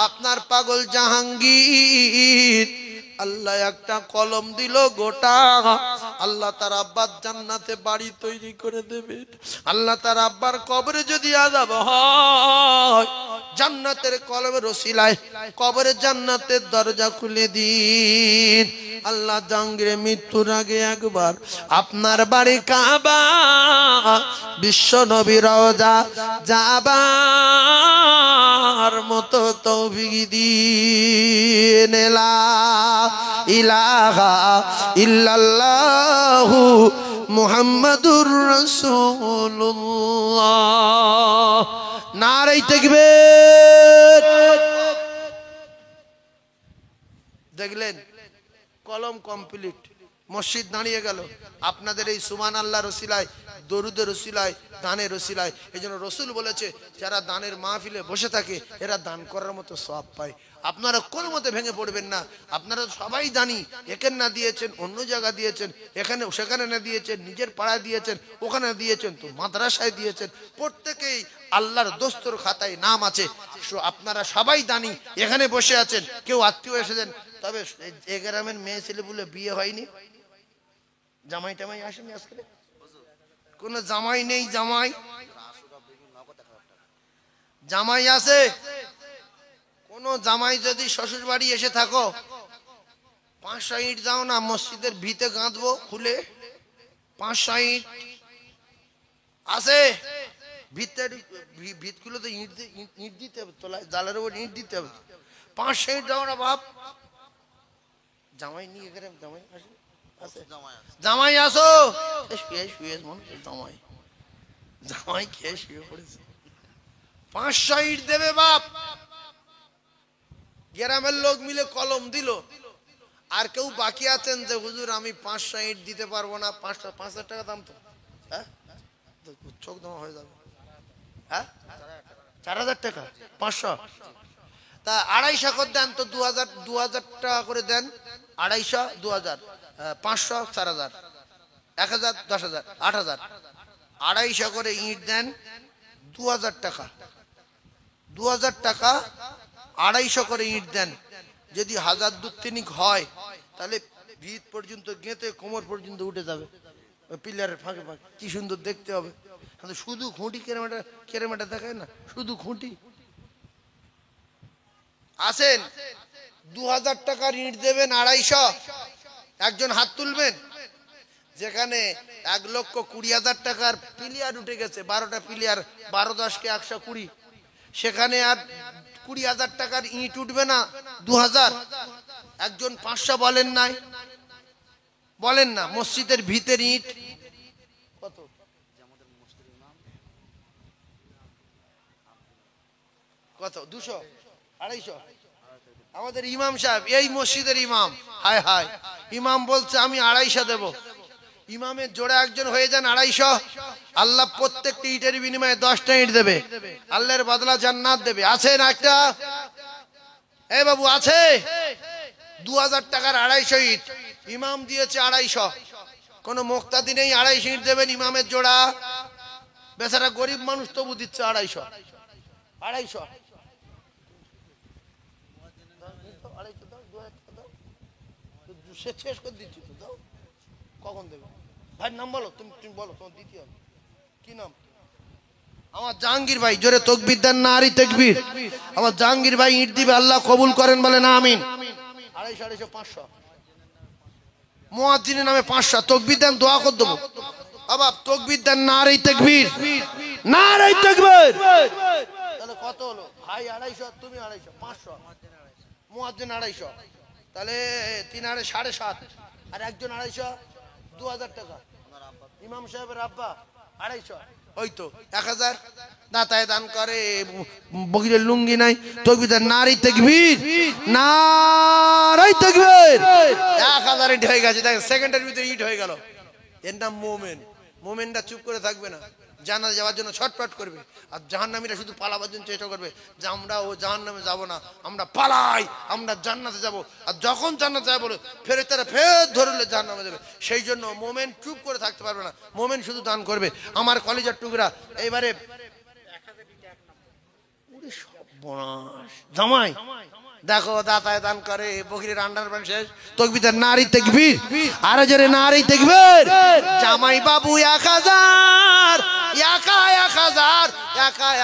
আপনার পাগল জাহাঙ্গীর আল্লাহ একটা কলম দিল গোটা, আল্লাহ তার আব্বার জান্নাতে বাড়ি তৈরি করে দেবেন। আল্লাহ তার আব্বার কবরে যদি আযাব হয়, জান্নাতের কলমের ওসিলায় কবরে জান্নাতের দরজা খুলে দিন। আল্লাহ জাহাঙ্গীরের মৃত্যুর আগে একবার আপনার বাড়ি কাবা, বিশ্ব নবী রওজা যাবার মতো তৌফিক দিন। লা ইলাহা ইল্লাল্লাহু মুহাম্মাদুর রাসূলুল্লাহ। নারে তাকবীর। দেখলেন কলম কমপ্লিট, মসজিদ দাঁড়িয়ে গেল আপনাদের এই সুবহানাল্লাহর ওসিলায়, দরুদের ওসিলায়, দানের ওসিলায়। এই জন্য রসুল বলেছে যারা দানের মাহফিলে বসে থাকে এরা দান করার মতো সওয়াব পায়। আপনারা কোন মতে ভেঙে পড়বেন না, আপনারা সবাই জানি এখানে না দিয়েছেন অন্য জায়গা দিয়েছেন, এখানে সেখানে না দিয়েছেন, নিজের পাড়ায় দিয়েছেন, ওখানে দিয়েছেন তো মাদ্রাসায় দিয়েছেন, প্রত্যেকেই আল্লাহর দোস্তর খাতায় নাম আছে। আপনারা সবাই জানি এখানে বসে আছেন, কেউ আত্মীয় এসেছেন, তবে এ গ্রামের মেয়ে ছেলে বলে বিয়ে হয়নি, জামাই টামাই আসেনি আজকে, কোন জামাই নেই, জামাই আছে? কোন জামাই যদি শ্বশুর বাড়ি এসে থাকো, 500 ইট দাও না, মসজিদের ভিতে গাঁথবো খুলে। 500 ইট আছে ভিতগুলো তো ইট দিতে হবে, তোলায় জালের উপর ইট দিতে হবে। 500 ইট দাও না বাপ। জামাই নিয়ে গেলে জামাই আসে, জামাই আসো, শুয়ে জামাই, জামাই খেয়ে শুয়ে পড়েছে। 500 ইট দেবে বাপ। গ্রামের লোক মিলে কলম দিল। আর কেউ বাকি আছেন যে হুজুর আমি 500 ইট দিতে পারবো না, 5,000 টাকা দাম তো, হ্যাঁ চোখ দাম হয়ে যাবে, হ্যাঁ 4,000 টাকা, 500 তা 250 করে দেন তো, 2,000 টাকা করে দেন, 250, 2,000, 500, 4,000, 1,000, 10,000, 8,000, 250 করে ইট দেন, 2,000 টাকা, 2,000 টাকা 250 করে ইট দেন। যদি 1,000 2-3 হয় তাহলে ভিত পর্যন্ত গেঁথে কোমর পর্যন্ত উঠে যাবে, পিলারের ফাঁকে ফাঁকে, কি সুন্দর দেখতে হবে। শুধু খুঁটি কেরামেটা দেখায় না, শুধু খুঁটি। আসেন 2,000 টাকার ইট দেবেন, 250, একজন হাত তুলবেন। যেখানে 1,20,000 টাকার পিলিয়ার উঠে গেছে, 12টা পিলিয়ার, 12 10 কে 120, সেখানে আর 20,000 টাকার ইট উঠবে না, 2,000। একজন 500 বলেন নাই, বলেন না, মসজিদের ভিতের ইট কত? কত? 200, 250? আমাদের ইমাম সাহেব, এই মসজিদের ইমাম, হায় হায়, ইমাম বলছে আমি 250 দেব। ইমামের জোড়া একজন হয়ে যান 250, আল্লাহ প্রত্যেকটি ইটের বিনিময়ে 10টা ইট দেবে, আল্লাহর বদলা জান্নাত দেবে। আছে না একটা? এই বাবু আছে? 2,000 টাকার 250 ইট, ইমাম দিয়েছে 250, কোন মুক্তাদি নেই 250 ইট দেবেন ইমামের জোড়া? বেচারা গরিব মানুষ তবু দিচ্ছে 250, 250। শেষ করে দিচ্ছি তো, দাও। কখন দেবে ভাই? নাম বলো, তুমি বলো, তোমার দিতে হবে। কি নাম? আমার জাহাঙ্গীর ভাই। জোরে তাকবীর দেন, নারী তাকবীর। আমার জাহাঙ্গীর ভাই ইট দিবে, আল্লাহ কবুল করেন, বলেন আমিন। 250, 250, 500, মুয়াজ্জিনের নামে 500। তাকবীর দেন, দোয়া করে দেবো। আবার তাকবীর দেন, নারী তাকবীর, নারী তাকবীর। তাহলে কত হলো ভাই? 250, তুমি 250, 500, মুয়াজ্জিন 250, তাহলে 3 আর 7.5, আর একজন 250, 2,000 টাকা। ইমাম সাহেবের আব্বা 250, ওই তো 1,000। দাতায় দান করে, বগিরের লুঙ্গি নাই। তাকবীর, নারী তাকবীর, নারী তাকবীর। 1,000 ইট হয়ে গেছে। দেখেন সেকেন্ডের ভিতরে ইট হয়ে গেল। এর নাম মোমেন। মোমেনটা চুপ করে থাকবে না, জান্নাতে যাওয়ার জন্য ছটফট করবে, আর জাহান্নামীরা শুধু পালাবার জন্য চেষ্টা করবে যে আমরা ও জাহান্নামে যাব না, আমরা পালাই, আমরা জান্নাতে যাব। আর যখন জান্নাতে যাবে বলে ফেরেশতারা ফের ধরলে জাহান্নামে যাবে। সেই জন্য মোমেন চুপ করে থাকতে পারবে না, মোমেন শুধু দান করবে। আমার কলিজার টুকরা, এইবারে জামাই দেখো দাতায় দান করে, বকরির আন্ডারপ্যান্ট শেষ, তকবীর নারী তাকবীর, আরো জোরে নারী তাকবীর। জামাই বাবু 1000, একা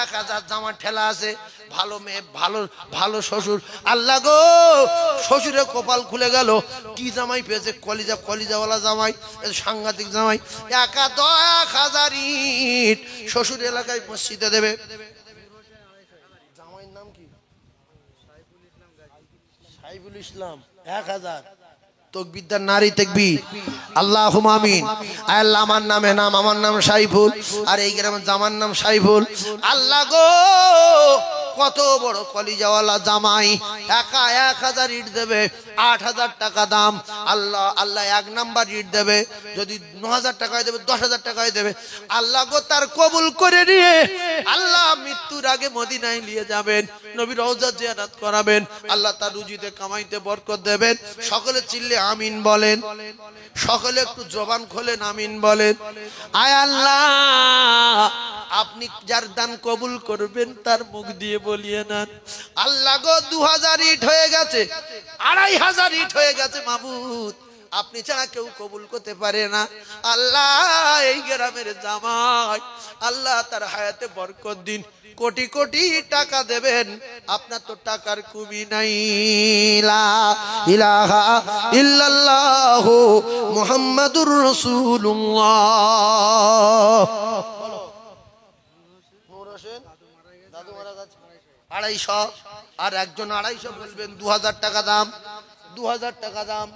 1000 জামা ঠেলা আছে। ভালো মেয়ে, ভালো ভালো শ্বশুর, আল্লাহ গো শ্বশুরের কপাল খুলে গেল, কি জামাই পেয়েছে, কলিজাওয়ালা জামাই, সাংঘাতিক জামাই। একা 1000 ইট শ্বশুর এলাকায় মসজিদে দেবে। জামাইয়ের নাম কি? সাইফুল ইসলাম। 1000 তকবীর নারী তাকবীর, আল্লাহুম্মা আমিন। আল্লাহ আমার নামে নাম, আমার নাম সাইফুল, আর এই গ্রামের জামার নাম সাইফুল। আল্লাহ গো কত বড় কলিজাওয়ালা জামাই, একা 1000 ইট দেবে, 8000 টাকা দাম। আল্লাহ 1 নাম্বার ইট দেবে, যদি 9000 টাকায় দেবে, 10000 টাকায় দেবে। আল্লাহ গো তার কবুল করে নিয়ে আল্লাহ মৃত্যুর আগে মদিনায় নিয়ে যাবেন, নবীর রওজা জিয়ারত করাবেন, আল্লাহ তার রুজিতে কামাইতে বরকত দেবেন। সকলে চিল্লে আমিন বলেন, সকলে একটু জবান খোলেন আমিন বলেন। আয় আল্লাহ, আপনি যার দান কবুল করবেন তার মুখ দিয়ে বলিয়ে নেন। আল্লাহ গো 2000 ইট হয়ে গেছে, 2500 ইট হয়ে গেছে মাবুদ, আপনি ছাড়া কেউ কবুল করতে পারে না। আল্লাহ এই গ্রামের জামাই, আল্লাহ তার হায়াতে বরকত দিন, কোটি কোটি টাকা দেবেন, আপনার তো টাকার কমি নাই। লা ইলাহা ইল্লাল্লাহু মুহাম্মাদুর রাসূলুল্লাহ। দাদু মারা গেছে 250, আর একজন 250 বলবেন, 2000 টাকা দাম, 2000 টাকা দাম,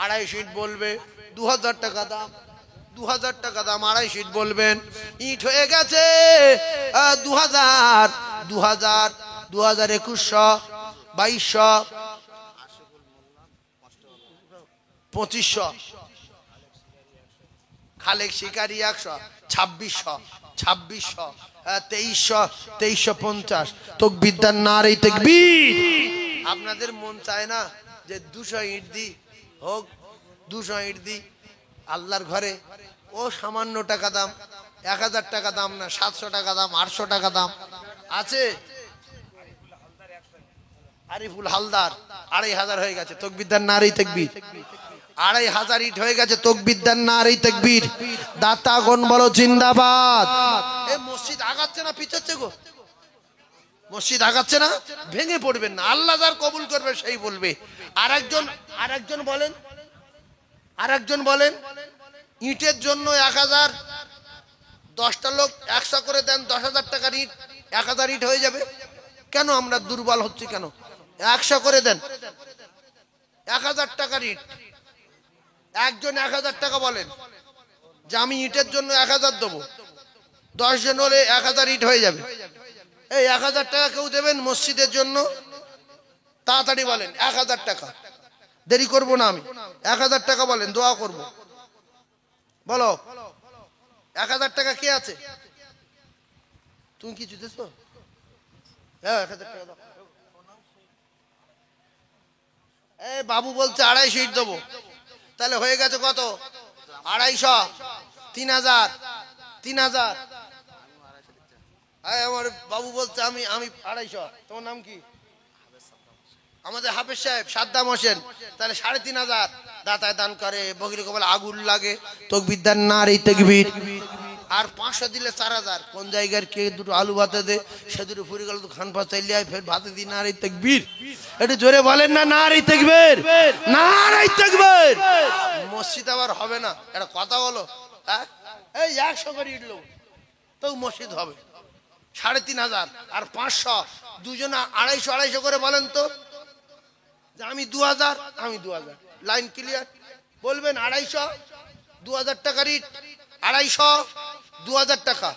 250 ইট বলবে, 2000 টাকা দাম, 2000 টাকা দাম, 250 ইট বলবেন। ইট হয়ে গেছে 2000, 2000, 2100, 2200, 2500, খালেক শিকারি 100, 2600, 2600, 2300, 2350। তকবীর নারী তাকবীর। আপনাদের মন চায় না যে 200 ইট দি হোক, 200 ইট দি আল্লাহর ঘরে? ও সামান্য টাকা দাম, 1000 টাকা দাম না, 700 টাকা দাম, 800 টাকা দাম আছে। আরিফুল হালদার 2500 হয়ে গেছে, তকবীর নারী তাকবীর। 2500 ইট হয়ে গেছে, তকবীর নারী তাকবীর। দাতাগণ বলো জিন্দাবাদ। এই মসজিদ আগাচ্ছে না পিছাচ্ছে গো? মসজিদ আগাচ্ছে না? ভেঙে পড়বেন না, আল্লাহ যার কবুল করবে সেই বলবে। আরেকজন বলেন, আরেকজন বলেন, ইটের জন্য 1000, 10টা লোক 100 করে দেন, 10,000 টাকার ইট, 1000 ইট হয়ে যাবে। কেন আমরা দুর্বল হচ্ছি কেন? 100 করে দেন, 1000 টাকার ইট। একজন 1000 টাকা বলেন যে আমি ইটের জন্য 1000 দেবো, 10 জন হলে 1000 ইট হয়ে যাবে। এই 1000 টাকা কেউ দেবেন মসজিদের জন্য? তাড়াতাড়ি বলেন 1000 টাকা, দেরি করবো না আমি। 1000 টাকা বলেন, দোয়া করব। বলো 1000 টাকা কে আছে? তুমি কিছু দিছো? হ্যাঁ 1000 টাকা দাও। এই বাবু বলছে 250 ইট দেবো, তাহলে হয়ে গেছে কত? 250, 3000, 3000। আমার বাবু বলছে আমি 250। তোমার নাম কি? আমাদের হাফেজ সাহেব সাদ্দাম হোসেন, তাহলে 3500। দাতায় দান করে, বগির কপালে আগুন লাগে, তকবীর নারী তাকবীর। আর 500 দিলে 4000। কোন জায়গার কে দুটো আলু ভাতে দে, সে দুটো ফুরি গেল, তো খান পাচাইলে ফের ভাতে দি নারী তাকবীর। একটু জোরে বলেন না নারী তাকবীর, নারী তাকবীর। মসজিদ আবার হবে না, একটা কথা বলো। হ্যাঁ এই 100 করে ইট লোক তো মসজিদ হবে। 3500 আর 500, দুজনে 250 করে বলেন তো। আমি 2000, আমি 2000। Line clear? বলবেন 250, 2000 টাকার ইট, 250, 2000 টাকা,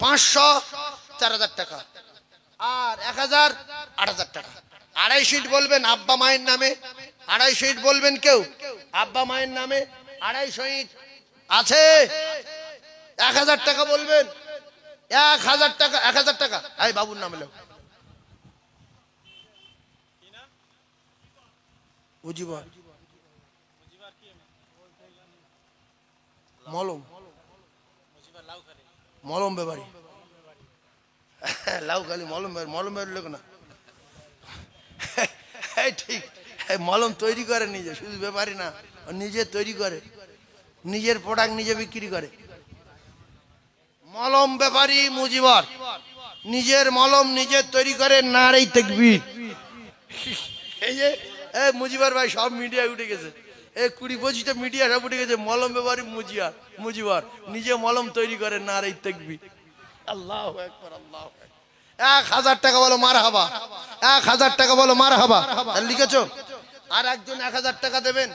500, 4000 টাকা, আর 1000, 8000 টাকা। 250 ইট বলবেন আব্বা মায়ের নামে, 250 ইট বলবেন কেউ আব্বা মায়ের নামে, 250 ইট আছে। 1000 টাকা বলবেন, 1000 টাকা, 1000 টাকা। এই বাবুর নামে লেখো। মুজিবর মলম, মলম ব্যাপারী, লাউখালি মলম ব্যাপারী, মলম ব্যাপারী লোক না। ঠিক, মলম তৈরি করে নিজে, শুধু ব্যাপারী না, নিজে তৈরি করে, নিজের প্রোডাক্ট নিজে বিক্রি করে। মলম ব্যাপারী মুজিবর, নিজের মলম নিজে তৈরি করে। নারে তাকবীর। এই যে মুজিবর ভাই সব মিডিয়ায় উঠে গেছে, 20-25টা মিডিয়া সব উঠে গেছে। মলম ব্যাপারী মুজিবর নিজে মলম তৈরি করে। নারে তাকবীর। আল্লাহু আকবার, আল্লাহু আকবার। 1000 টাকা বলো মারহাবা, 1000 টাকা বলো মারহাবা। লিখেছো? আর একজন 1000 টাকা দেবেন।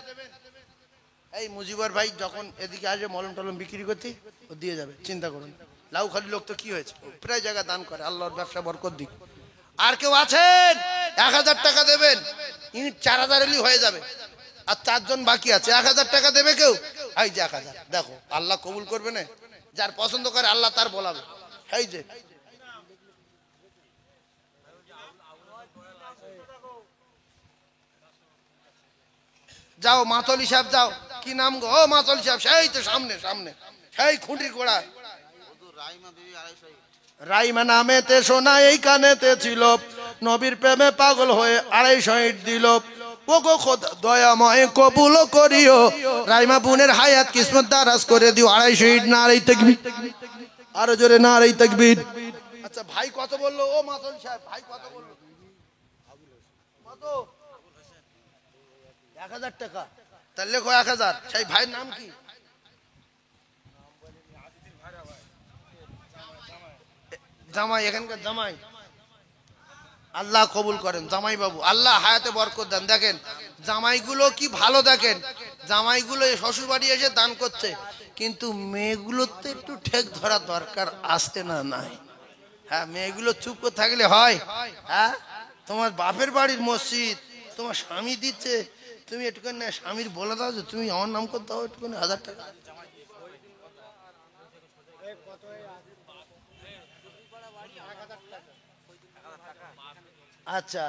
এই মুজিবর ভাই যখন এদিকে আসবে মলম টলম বিক্রি করতে, ও দিয়ে যাবে, চিন্তা করুন। লাউখালি লোক তো কি হয়েছে, প্রায় জায়গা দান করে, আল্লাহর ব্যবসা বরকত দিক। আর কেউ আছেন? 1000 টাকা দেবেন, ইট 4000 এলি হয়ে যাবে। আর 4 জন বাকি আছে, 1000 টাকা দেবে কেউ? এই যে 1000, দেখো আল্লাহ কবুল করবে না, যার পছন্দ করে আল্লাহ তার বলাবে। এই যে যাও মাতলি সাহেব, যাও। কি নাম গো? ও মাতলি সাহেব, সেই তো সামনে সামনে, সেই খুঁটির গোড়া। রাইমা নামেতে শোনা এই কানেতে ছিল, নবীর প্রেমে পাগল হয়ে 250 ইট দিল। ও গো খোদা দয়াময় কবুল করিও, রাইমা বোনের হায়াত কিসমত দারাজ করে দিও। 250 ইট। নারে তাকবীর, আরো জোরে নারে তাকবীর। আচ্ছা ভাই কত বললো? ও মাতলি সাহেব ভাই কত বললো? কত? 1000 টাকা। তাহলে লেখো 1000। সেই ভাইয়ের নাম কি? জামাই, এখানকার জামাই। আল্লাহ কবুল করেন জামাই বাবু, আল্লাহ হায়াতে বরকত দেন। দেখেন জামাইগুলো কি ভালো, দেখেন জামাইগুলো শ্বশুর বাড়ি এসে দান করছে, কিন্তু মেয়েগুলোতে একটু ঠেক ধরা দরকার আছে না? নাই? হ্যাঁ, মেয়েগুলো চুপ করে থাকলে হয়? হ্যাঁ, তোমার বাপের বাড়ির মসজিদ, তোমার স্বামী দিচ্ছে, তুমি একটুখানি না স্বামীর বলে দাও যে তুমি আমার নাম করতে দাও একটুখানি 1000 টাকা। আচ্ছা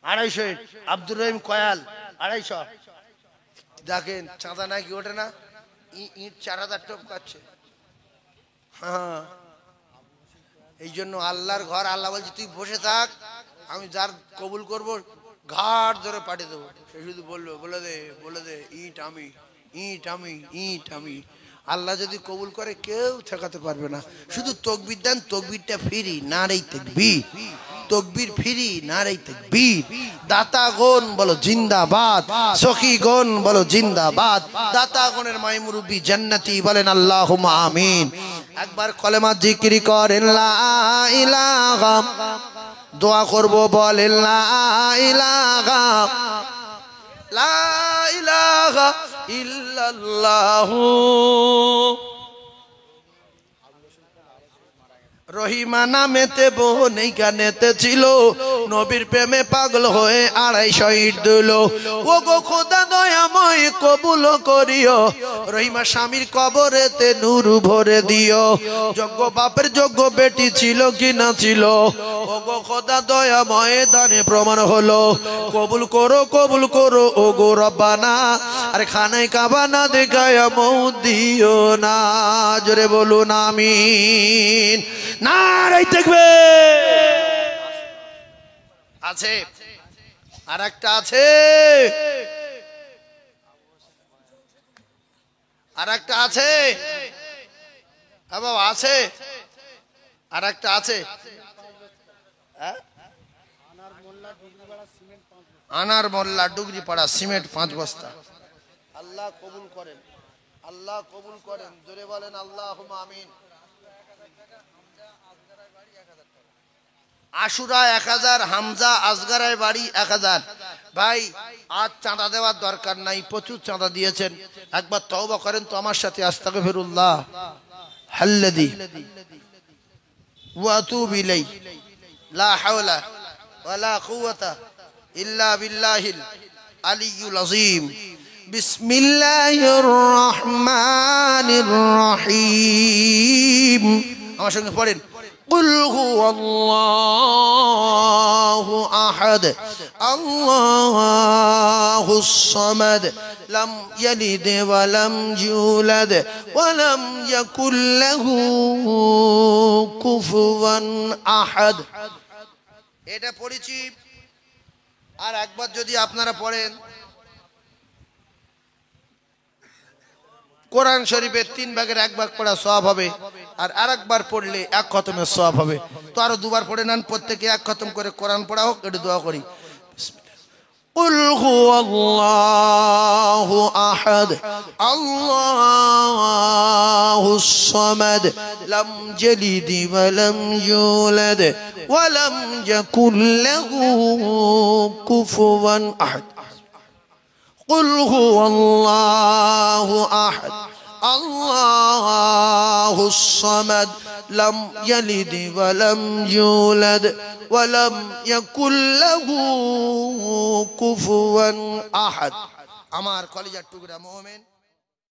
250 আব্দুর রহিম কয়াল 250। দেখেন চাঁদা নাকি ওঠে না, ইট 4000 টপ কাটছে। হ্যাঁ, এই জন্য আল্লাহর ঘর, আল্লাহ বলছে তুই বসে থাক, আমি যার কবুল করব ঘাট ধরে পাঠিয়ে দেবো। সে শুধু বললো বলে দে ইট আমি, ইট আমি, ইট আমি। আল্লাহ যদি কবুল করে কেউ ঠেকাতে পারবে না। শুধু তকবীর দেন, তকবীরটা ফ্রি। নারে তাকবীর, তকবীর ফ্রি। নারে তাকবীর। দাতাগণ বলো জিন্দাবাদ, সখীগণ বলো জিন্দাবাদ। দাতাগণের মাই মুরব্বি জান্নাতি বলেন আল্লাহুম্মা আমিন। একবার কলেমা জিকির করেন লা ইলাহা, দোয়া করব বলেন লা ইলাহা, লা ইলাহা ইল্লাল্লাহু। রহিমা নামেতে বোন এই গানেতে ছিল, নবীর প্রেমে পাগল হয়ে 250 ইট দিল। ও গো খোদা দয়াময় কবুল করিও, রহিমা স্বামীর কবরেতে নূর ভরে দিও। যোগ্য বাপের যোগ্য বেটি ছিল কি না ছিল, ও গো খোদা দয়াময় দানে প্রমাণ হলো। কবুল করো কবুল করো ও গো রব্বানা, আরে খানায় কাবা না দেখায় মউত দিও না। জোরে বলুন আমিন। নারে তাকবীর। আছে আর একটা আছে, আর একটা আছে, বাবা আছে আর একটা আছে। আনার মোল্লা ডুগরি পাড়া সিমেন্ট 5 বস্তা। আল্লাহ কবুল করেন, আল্লাহ কবুল করেন। জোরে বলেন আল্লাহুম্মা আমিন। আশুরা 1000, হামজা আসগারের বাড়ি 1000। ভাই আজ চাঁদা দেওয়ার দরকার নাই, প্রচুর চাঁদা দিয়েছেন। একবার তওবা করেন তো আমার সাথে, আস্তাগফিরুল্লাহ হাল্লাযী ওয়া আতুবু ইলাই, লা হাওলা ওয়ালা কুওয়াতা ইল্লা বিল্লাহিল আলিয়্যুল আযীম। বিসমিল্লাহির রহমানির রহিম। আমার সঙ্গে পড়েন, কুল হুয়াল্লাহু আহাদ আল্লাহুস সামাদ লাম ইয়ালিদ ওয়া লাম ইউলাদ ওয়া লাম ইয়াকুল লাহু কুফুয়ান আহাদ। এটা পড়েছি। আর একবার যদি আপনারা পড়েন, কোরআন শরীফের 3 ভাগের 1 ভাগ পড়া সওয়াব হবে, আর আরেকবার পড়লে 1 খতমের সওয়াব হবে। তো আরো দুবার পড়ে নেন, প্রত্যেকে 1 খতম করে কোরআন পড়া হোক। একটু দোয়া করি। কুল হুয়াল্লাহু আহাদ আল্লাহুস সামাদ লাম ইয়ালিদ ওয়া লাম ইউলাদ ওয়া লাম ইয়াকুল লাহু কুফুয়ান আহাদ। قل هو الله أحد الله الصمد لم يلد ولم يولد ولم يكن له كفوا أحد। আমার কলিজার টুকরা মুমিন।